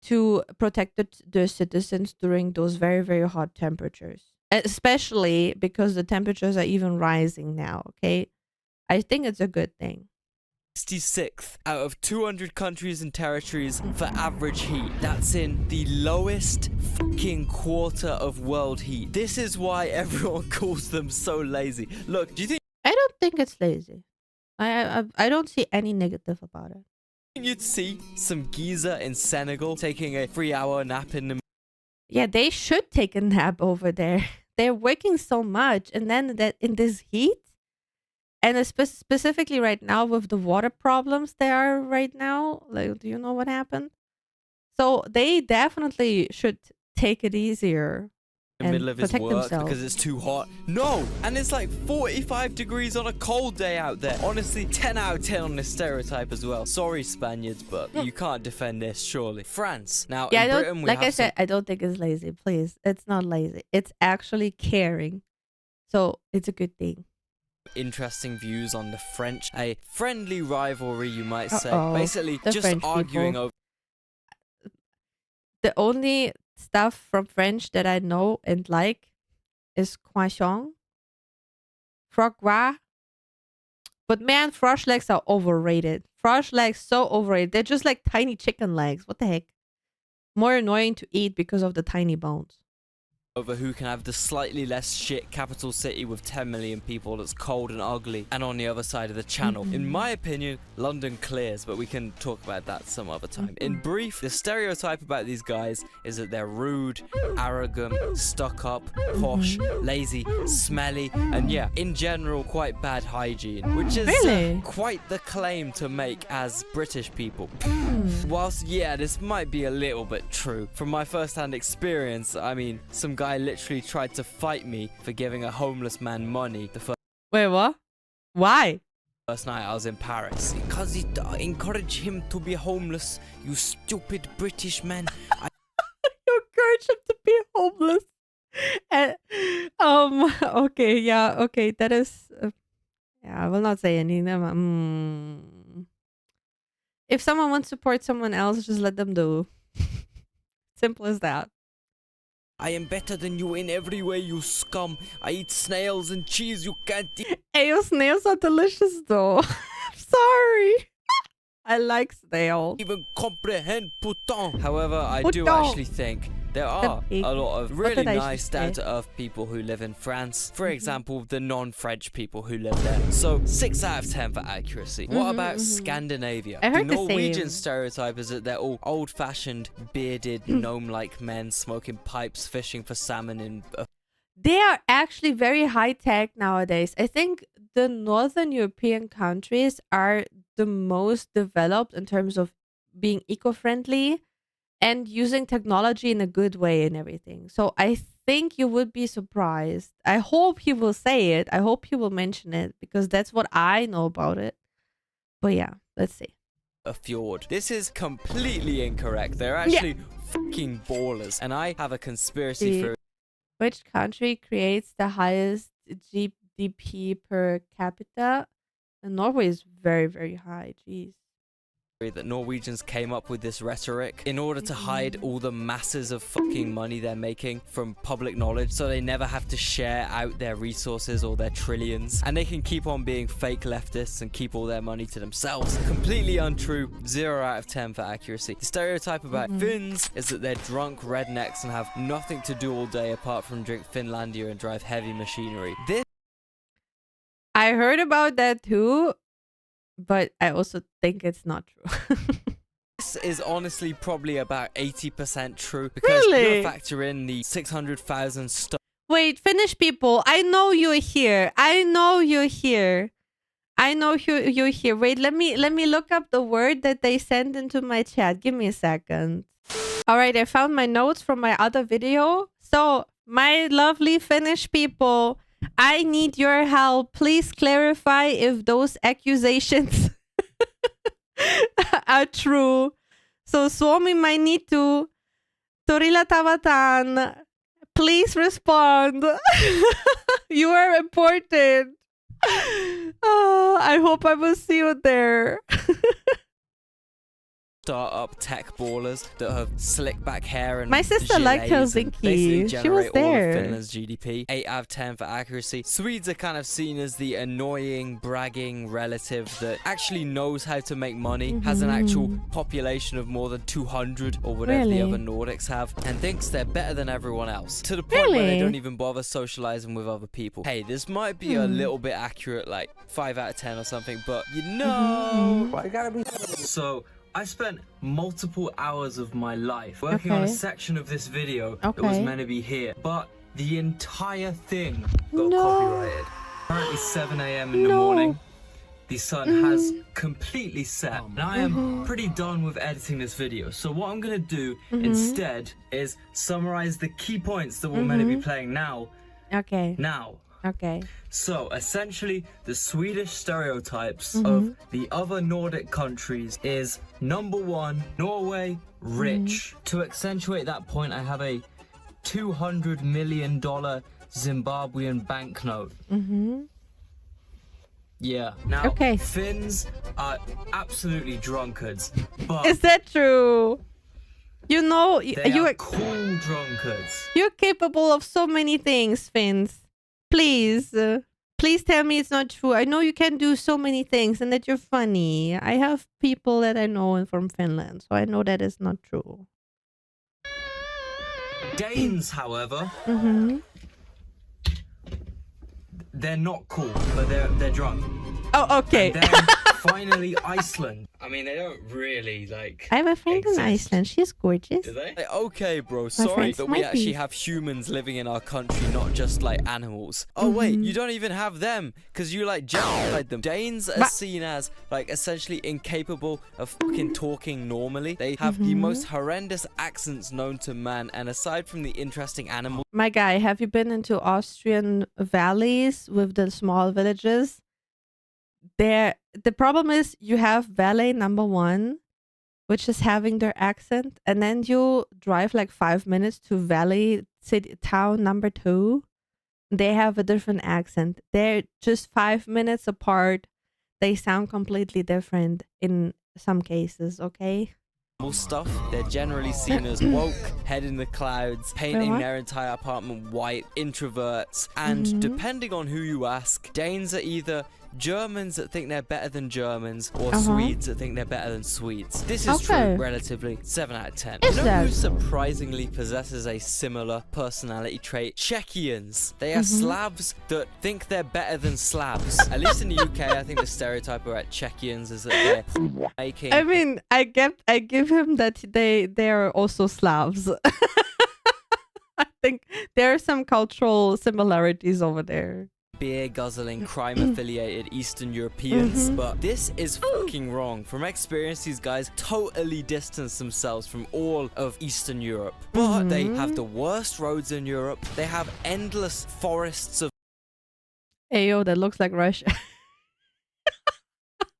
to protect their citizens during those very, very hot temperatures. Especially because the temperatures are even rising now, okay? I think it's a good thing. 66th out of 200 countries and territories for average heat. That's in the lowest fucking quarter of world heat. This is why everyone calls them so lazy. Look, do you think I don't think it's lazy. I don't see any negative about it. you'd see some geezer in Senegal taking a 3-hour nap in the... Yeah, they should take a nap over there. They're working so much, and then that in this heat, and specifically right now with the water problems there are right now. Like, do you know what happened? So they definitely should take it easier. in the middle of his protect work themselves. because it's too hot. No! And it's like 45 degrees on a cold day out there. Honestly, 10 out of 10 on this stereotype as well. Sorry, Spaniards, but you can't defend this, surely. France. Now, Yeah, in I Britain, don't, we like have I said, I don't think it's lazy. Please, it's not lazy. It's actually caring. So it's a good thing. interesting views on the French. A friendly rivalry, you might say. Uh-oh, Basically, the just French arguing people. over The only stuff from French that I know and like is croissant, frog gras. But man, frog legs are overrated. Frog legs so overrated. They're just like tiny chicken legs. What the heck? More annoying to eat because of the tiny bones. who can have the slightly less shit capital city with 10 million people that's cold and ugly and on the other side of the channel. In my opinion, London clears, but we can talk about that some other time. In brief, the stereotype about these guys is that they're rude, arrogant, stuck up, posh, lazy, smelly, and yeah, in general, quite bad hygiene, which is Really? quite the claim to make as British people. Whilst, yeah, this might be a little bit true, from my first-hand experience, I mean, some guy literally tried to fight me for giving a homeless man money the Wait, what? Why? first night I was in Paris. Because it encouraged him to be homeless, you stupid British man. You encourage him to be homeless. And, okay, yeah, okay, that is, yeah, I will not say anything. If someone wants to support someone else, just let them do. Simple as that. I am better than you in every way, you scum. I eat snails and cheese you can't eat. Hey, your snails are delicious though. I'm sorry. I like snail. Even comprehend, putain. However, I do Putain. actually think there are pig. a lot of What really did I nice, just say? down-to-earth people who live in France. For example, the non-French people who live there. So, 6 out of 10 for accuracy. What about Scandinavia? I heard the the Norwegian same. stereotype is that they're all old-fashioned, bearded, gnome-like men smoking pipes, fishing for salmon in They are actually very high tech nowadays. I think the Northern European countries are the most developed in terms of being eco-friendly and using technology in a good way and everything. So I think you would be surprised. I hope he will say it. I hope he will mention it because that's what I know about it. But yeah, let's see. a fjord. This is completely incorrect. They're actually fucking ballers. And I have a conspiracy theory. Which country creates the highest GDP per capita? And Norway is very, very high. Jeez. That Norwegians came up with this rhetoric in order to hide all the masses of fucking money they're making from public knowledge, so they never have to share out their resources or their trillions, and they can keep on being fake leftists and keep all their money to themselves. Completely untrue. 0 out of 10 for accuracy. The stereotype about Finns is that they're drunk rednecks and have nothing to do all day apart from drink Finlandia and drive heavy machinery. This I heard about that too. but I also think it's not true. This is honestly probably about 80% true because Really? you factor in the 600,000 Wait, Finnish people, I know you're here. I know you're here. I know you're here. Wait, let me look up the word that they sent into my chat. Give me a second. All right, I found my notes from my other video. So, my lovely Finnish people, I need your help. Please clarify if those accusations are true. So, Suomi mainitu, Torilla tavataan. Please respond. You are important. I hope I will see you there. startup tech ballers that have slick back hair and my sister liked Helsinki. She was all of there. Finland's GDP. 8 out of 10 for accuracy. Swedes are kind of seen as the annoying, bragging relative that actually knows how to make money, has an actual population of more than 200 or whatever the other Nordics have, and thinks they're better than everyone else, to the point where they don't even bother socializing with other people. Hey, this might be a little bit accurate, like 5 out of 10 or something, but you know, I gotta be. So I spent multiple hours of my life working on a section of this video that was meant to be here, but the entire thing got copyrighted. Currently 7 a.m. in the morning. The sun has completely set, and I am pretty done with editing this video. So what I'm gonna do instead is summarize the key points that we're meant to be playing now. So essentially, the Swedish stereotypes of the other Nordic countries is number 1, Norway, rich. To accentuate that point, I have a $200 million Zimbabwean banknote. Yeah. Now, Finns are absolutely drunkards. But is that true? You know, you are cool drunkards. You're capable of so many things, Finns. Please, please tell me it's not true. I know you can do so many things and that you're funny. I have people that I know from Finland, so I know that is not true. Danes, however, they're not cool, but they're drunk. Oh, okay. And then finally, Iceland. I mean, they don't really like. I have a friend in Iceland. She's gorgeous. Do they? Okay, bro. Sorry that we actually have humans living in our country, not just like animals. Oh wait, you don't even have them because you like genocide them. Danes are seen as like essentially incapable of fucking talking normally. They have the most horrendous accents known to man, and aside from the interesting animals. My guy, have you been into Austrian valleys with the small villages? There, the problem is you have valley number 1, which is having their accent, and then you drive like 5 minutes to valley city town number 2. They have a different accent. They're just 5 minutes apart. They sound completely different in some cases. Okay. Stuff. They're generally seen as woke, head in the clouds, painting their entire apartment white, introverts, and depending on who you ask, Danes are either Germans that think they're better than Germans or Swedes that think they're better than Swedes. This is true relatively. 7 out of 10. You know who surprisingly possesses a similar personality trait? Czechians. They are Slavs that think they're better than Slavs. At least in the UK, I think the stereotype about Czechians is that they're making. I mean, I give him that they are also Slavs. I think there are some cultural similarities over there. Beer guzzling, crime affiliated Eastern Europeans, but this is fucking wrong. From experience, these guys totally distance themselves from all of Eastern Europe, but they have the worst roads in Europe. They have endless forests of Ayo, that looks like Russia.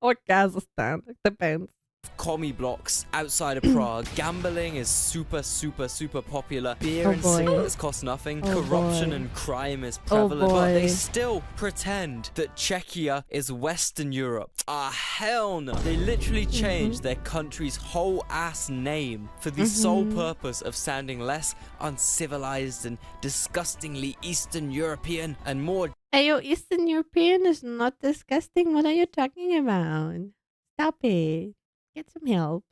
Or Kazakhstan, it depends. commie blocks outside of Prague. Gambling is super popular. Beer and cigarettes cost nothing. Corruption and crime is prevalent, but they still pretend that Czechia is Western Europe. Ah, hell no. They literally changed their country's whole ass name for the sole purpose of sounding less uncivilized and disgustingly Eastern European and more. Ayo, Eastern European is not disgusting. What are you talking about? Stop it. Get some help.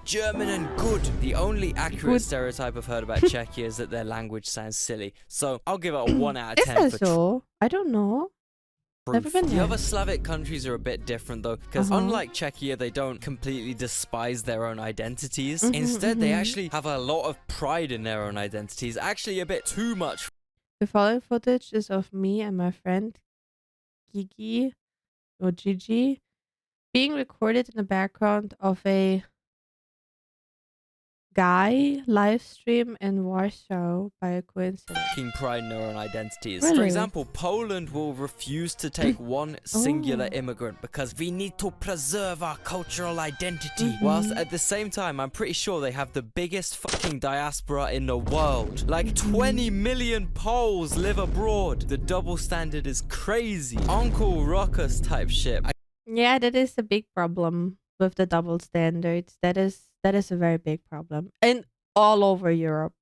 German and good. The only accurate stereotype I've heard about Czechia is that their language sounds silly. So I'll give it a 1 out of 10 Is that so? I don't know. proof. Never been The there. other Slavic countries are a bit different though, because unlike Czechia, they don't completely despise their own identities. Instead, they actually have a lot of pride in their own identities, actually a bit too much. The following footage is of me and my friend Gigi or Gigi being recorded in the background of a guy live stream in Warsaw by a coincidence. Taking pride in their own identities. Really? For example, Poland will refuse to take one singular immigrant because we need to preserve our cultural identity. Whilst at the same time, I'm pretty sure they have the biggest fucking diaspora in the world. Like 20 million Poles live abroad. The double standard is crazy. Uncle Ruckus type shit. Yeah, that is a big problem with the double standards. That is a very big problem. And all over Europe,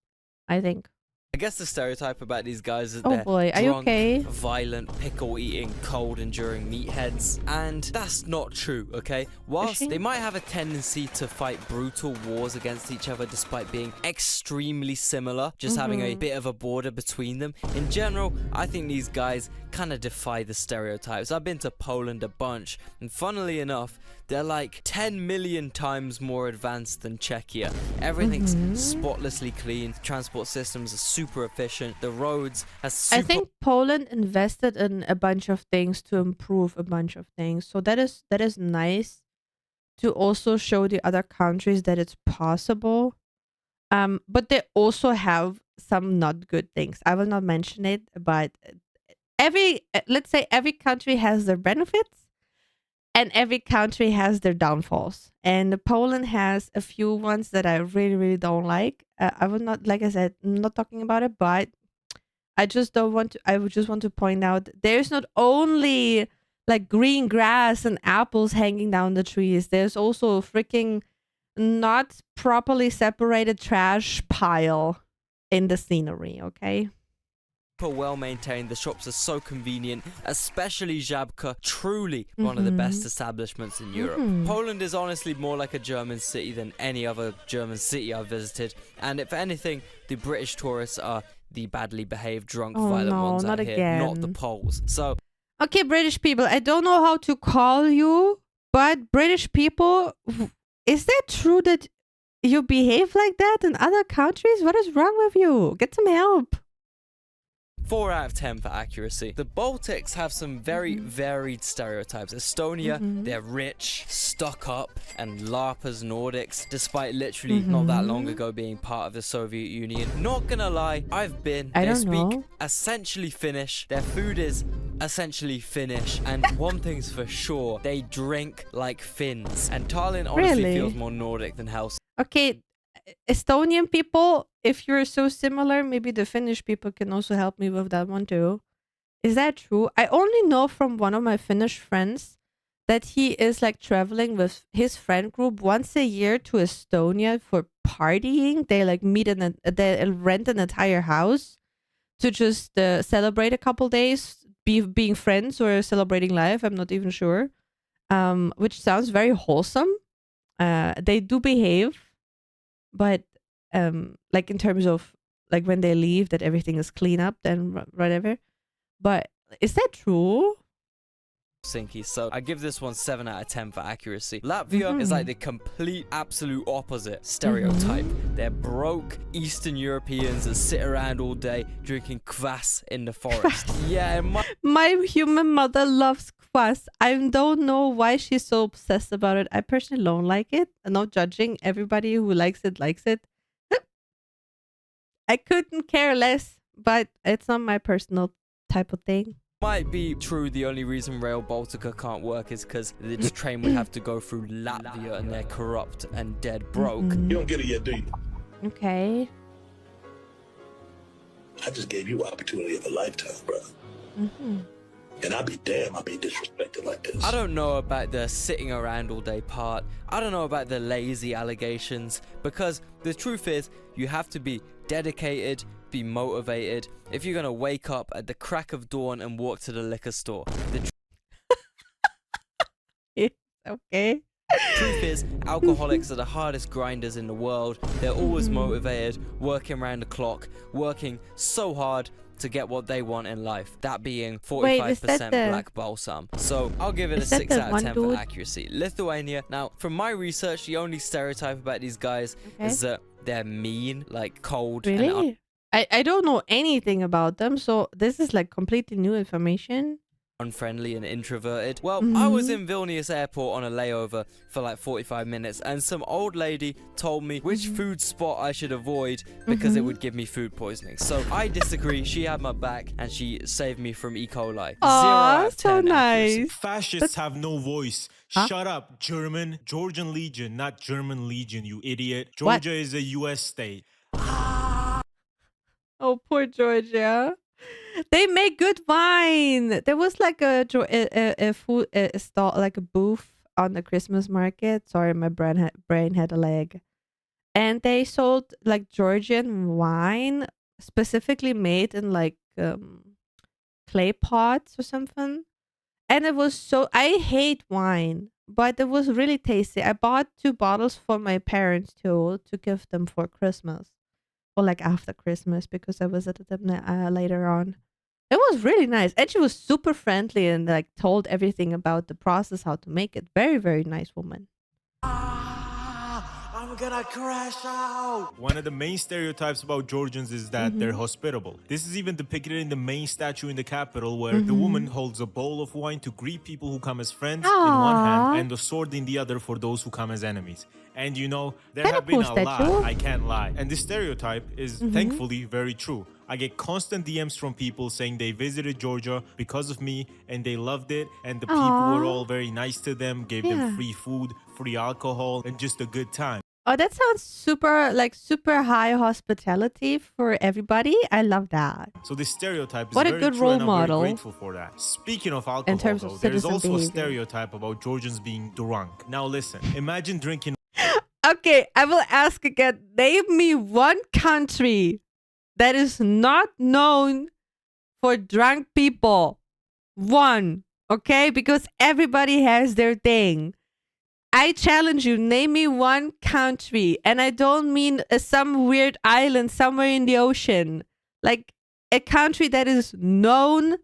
I think. I guess the stereotype about these guys is Oh they're boy, are you drunk, okay? violent, pickle-eating, cold-enduring meatheads, and that's not true, okay? Whilst they might have a tendency to fight brutal wars against each other despite being extremely similar, just having a bit of a border between them, in general, I think these guys kind of defy the stereotypes. I've been to Poland a bunch, and funnily enough, they're like 10 million times more advanced than Czechia. Everything's spotlessly clean, transport systems are super efficient, the roads are super... I think Poland invested in a bunch of things to improve a bunch of things. So that is nice to also show the other countries that it's possible. But they also have some not good things. I will not mention it, but let's say every country has their benefits and every country has their downfalls. And Poland has a few ones that I really, really don't like. I would not, like I said, I'm not talking about it, but I just don't want to, I would just want to point out there's not only like green grass and apples hanging down the trees. There's also a freaking not properly separated trash pile in the scenery, okay? well maintained. The shops are so convenient, especially Żabka, truly one of the best establishments in Europe. Poland is honestly more like a German city than any other German city I've visited, and if anything, the British tourists are the badly behaved, drunk, violent ones out here, not the Poles. So, okay, British people, I don't know how to call you, but British people, is that true that you behave like that in other countries? What is wrong with you? Get some help. 4 out of 10 for accuracy. The Baltics have some very varied stereotypes. Estonia, they're rich, stuck up, and LARPers Nordics, despite literally not that long ago being part of the Soviet Union. Not gonna lie, I've been. They speak essentially Finnish. Their food is essentially Finnish, and one thing's for sure, they drink like Finns. And Tallinn honestly feels more Nordic than Helsinki. Okay, Estonian people, if you're so similar, maybe the Finnish people can also help me with that one too. Is that true? I only know from one of my Finnish friends that he is like traveling with his friend group once a year to Estonia for partying. They like meet in they rent an entire house to just celebrate a couple days, being friends or celebrating life. I'm not even sure. Which sounds very wholesome. They do behave. But like in terms of like when they leave, that everything is clean up and whatever. But is that true? Helsinki, so I give this one 7 out of 10 for accuracy. Latvia is like the complete absolute opposite stereotype. They're broke Eastern Europeans that sit around all day drinking kvass in the forest. Yeah, my human mother loves kvass. I don't know why she's so obsessed about it. I personally don't like it. I'm not judging. Everybody who likes it likes it. I couldn't care less, but it's not my personal type of thing. Might be true. The only reason Rail Baltica can't work is because the train would have to go through Latvia and they're corrupt and dead broke. You don't get it yet, do you? Okay. I just gave you an opportunity of a lifetime, brother. And I'd be damn, I'd be disrespected like this. I don't know about the sitting around all day part. I don't know about the lazy allegations, because the truth is, you have to be dedicated, be motivated. If you're gonna wake up at the crack of dawn and walk to the liquor store, the okay. truth is, alcoholics are the hardest grinders in the world. They're always motivated, working around the clock, working so hard, to get what they want in life, that being Wait, is 45% that the- black balsam. So I'll give it a Is that 6 the out of one 10 for dude? accuracy. Lithuania. Now, from my research, the only stereotype about these guys is that they're mean, like cold. And Really? I don't know anything about them, so this is like completely new information. unfriendly and introverted. Well, I was in Vilnius airport on a layover for like 45 minutes, and some old lady told me which food spot I should avoid because it would give me food poisoning. So I disagree. She had my back and she saved me from E. coli. 0 out of 10 so accuracy. nice. Fascists have no voice. Huh? Shut up, German. Georgian Legion, not German Legion, you idiot. What? Georgia is a U.S. state. Oh, poor Georgia. They make good wine. There was like a food stall, like a booth on the Christmas market. Sorry, my brain had a leg. And they sold like Georgian wine, specifically made in like clay pots or something. And it was so, I hate wine, but it was really tasty. I bought 2 bottles for my parents too, to give them for Christmas. Or like after Christmas, because I visited them later on. It was really nice. And she was super friendly and like told everything about the process, how to make it. Very, very nice woman. I'm gonna crash out. One of the main stereotypes about Georgians is that they're hospitable. This is even depicted in the main statue in the capital, where the woman holds a bowl of wine to greet people who come as friends in one hand and a sword in the other for those who come as enemies. And you know, there Kinda have been cool a lot, statue. I can't lie. And this stereotype is thankfully very true. I get constant DMs from people saying they visited Georgia because of me and they loved it, and the people were all very nice to them, gave them free food, free alcohol, and just a good time. Oh, that sounds super high hospitality for everybody. I love that. So this stereotype is What a very good true, role and I'm model. very grateful for that. Speaking of alcohol, terms of though, there is citizen also a behavior. stereotype about Georgians being drunk. Now listen, imagine drinking Okay, I will ask again. Name me one country that is not known for drunk people. One, okay? Because everybody has their thing. I challenge you, name me one country. And I don't mean some weird island somewhere in the ocean. Like a country that is known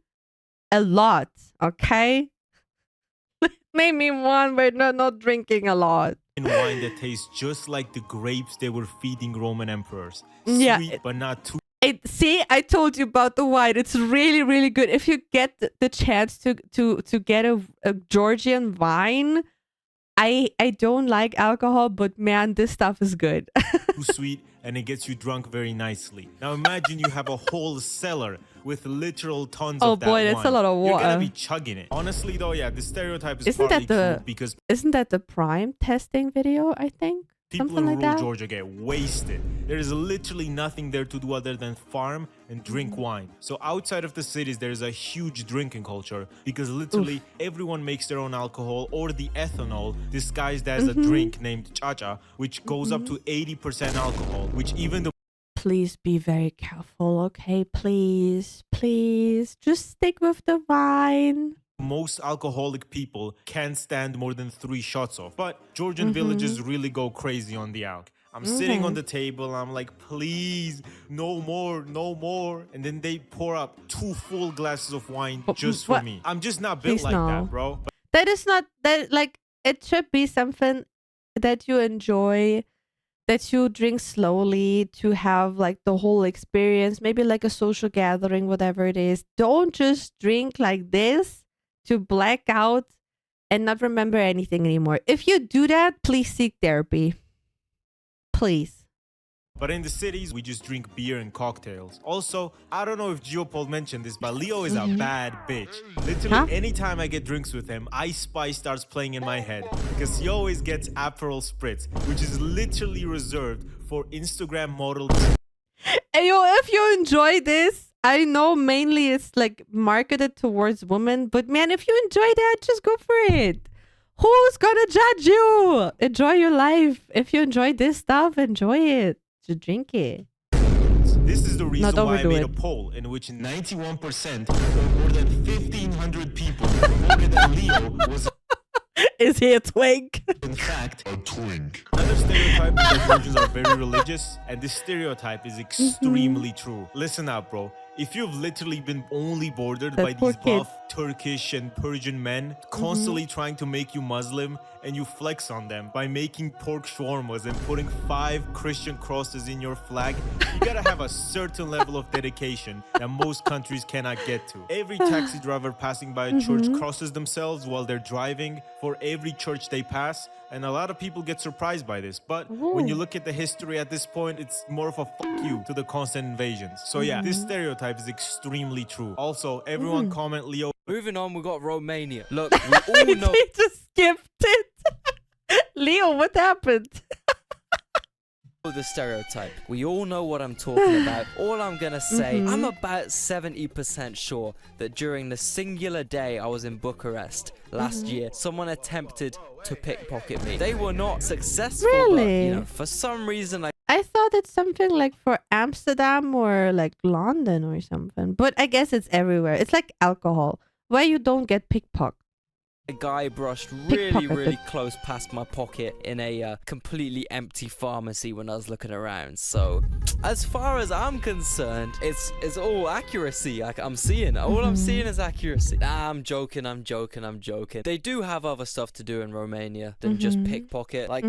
a lot, okay? Name me one where they're not drinking a lot. wine that tastes just like the grapes they were feeding Roman emperors. Yeah. Sweet, but not too See, I told you about the wine. It's really, really good. If you get the chance to get a Georgian wine, I don't like alcohol, but man, this stuff is good. too sweet, and it gets you drunk very nicely. Now imagine you have a whole cellar with literal tons Oh of that boy, that's wine. a lot of You're water. gonna be chugging it. Honestly though, yeah, the stereotype is Isn't partly that the- true because Isn't that the prime testing video, I think? people Something in like rural that? Georgia get wasted. There is literally nothing there to do other than farm and drink wine. So outside of the cities, there is a huge drinking culture because literally everyone makes their own alcohol or the ethanol disguised as a drink named chacha, which goes up to 80% alcohol, which even the Please be very careful, okay? Please, please. Just stick with the wine. most alcoholic people can't stand more than 3 shots of. But Georgian villages really go crazy on the alc. I'm sitting on the table, I'm like, please, no more, no more. And then they pour up 2 full glasses of wine just for what? me. I'm just not built Please like no. that, bro. That is not that, like, it should be something that you enjoy, that you drink slowly to have like the whole experience, maybe like a social gathering, whatever it is. Don't just drink like this to black out and not remember anything anymore. If you do that, please seek therapy. Please. But in the cities, we just drink beer and cocktails. Also, I don't know if Geopol mentioned this, but Leo is a bad bitch. Literally, anytime I get drinks with him, Ice Spice starts playing in my head because he always gets Aperol Spritz, which is literally reserved for Instagram model. Hey, yo, if you enjoy this, I know mainly it's like marketed towards women, but man, if you enjoy that, just go for it. Who's gonna judge you? Enjoy your life. If you enjoy this stuff, enjoy it. Just drink it. This is the reason Not why I overdo made it. a poll in which 91%, or more than 1,500 people, voted that Leo was Is he a twink? in fact a twink. Another stereotype is that Georgians are very religious, and this stereotype is extremely true. Listen up, bro. if you've literally been only bordered The by poor these kid. buff Turkish and Persian men constantly trying to make you Muslim, and you flex on them by making pork shawarmas and putting 5 Christian crosses in your flag, you gotta have a certain level of dedication that most countries cannot get to. Every taxi driver passing by a church crosses themselves while they're driving for every church they pass, and a lot of people get surprised by this. But when you look at the history at this point, it's more of a fuck you to the constant invasions. So yeah, this stereotype is extremely true. Also, everyone comment Leo. Moving on, we got Romania. Look, we all know. They just skipped it. Leo, what happened? The stereotype. We all know what I'm talking about. All I'm gonna say, I'm about 70% sure that during the singular day I was in Bucharest last year, someone attempted to pickpocket me. They were not successful, but Really? you know, for some reason, I thought it's something like for Amsterdam or like London or something. But I guess it's everywhere. It's like alcohol, where you don't get pickpocket. a guy brushed really, Pickpocketed. really close past my pocket in a completely empty pharmacy when I was looking around. So, as far as I'm concerned, it's all accuracy. Like I'm seeing, all I'm seeing is accuracy. Nah, I'm joking. They do have other stuff to do in Romania than just pickpocket, like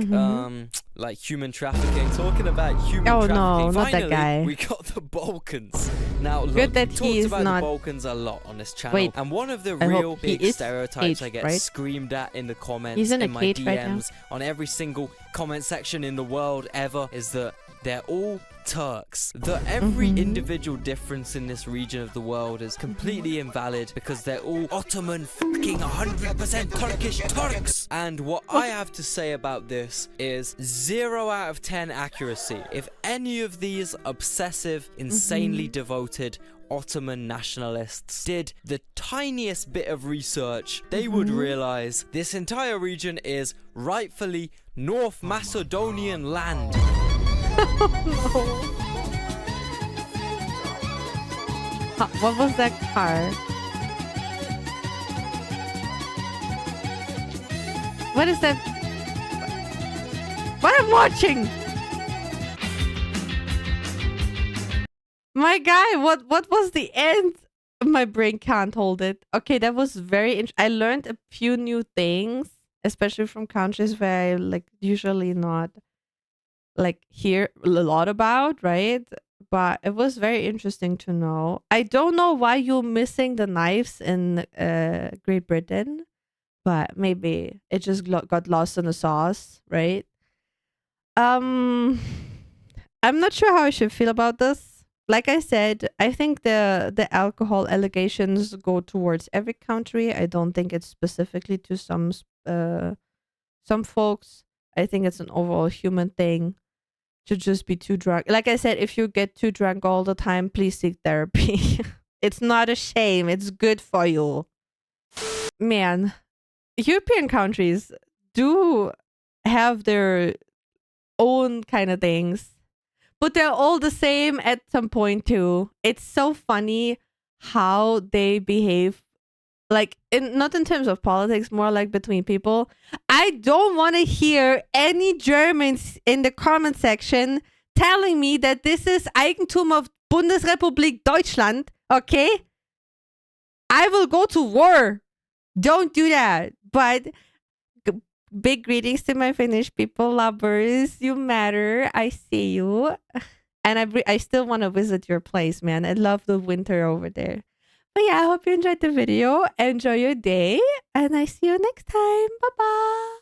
human trafficking. Talking about human Oh, trafficking. no, not that Finally, guy. we got the Balkans. Now, look, Good that we talked he's about not- the Balkans a lot on this channel, Wait, and one of the I real hope he big is stereotypes I caged, get right? screamed at in the comments, He's in a my cage DMs, right now. on every single comment section in the world ever, is that they're all Turks. That every individual difference in this region of the world is completely invalid because they're all Ottoman fucking 100% Turkish Turks. And what I have to say about this is 0 out of 10 accuracy. If any of these obsessive, insanely devoted Ottoman nationalists did the tiniest bit of research, they would realize this entire region is rightfully North Macedonian land. What was that car? What is that? What I'm watching? My guy, what was the end? My brain can't hold it. Okay, that was very I learned a few new things, especially from countries where I like usually not like hear a lot about, right? But it was very interesting to know. I don't know why you're missing the knives in Great Britain, but maybe it just got lost in the sauce, right? I'm not sure how I should feel about this. Like I said, I think the alcohol allegations go towards every country. I don't think it's specifically to some folks. I think it's an overall human thing to just be too drunk. Like I said, if you get too drunk all the time, please seek therapy. It's not a shame. It's good for you. Man, European countries do have their own kind of things, but they're all the same at some point too. It's so funny how they behave, like not in terms of politics, more like between people. I don't want to hear any Germans in the comment section telling me that this is Eigentum of Bundesrepublik Deutschland, okay? I will go to war. Don't do that. But big greetings to my Finnish people, lovers. You matter. I see you. And I still want to visit your place, man. I love the winter over there. But yeah, I hope you enjoyed the video. Enjoy your day. And I see you next time. Bye-bye.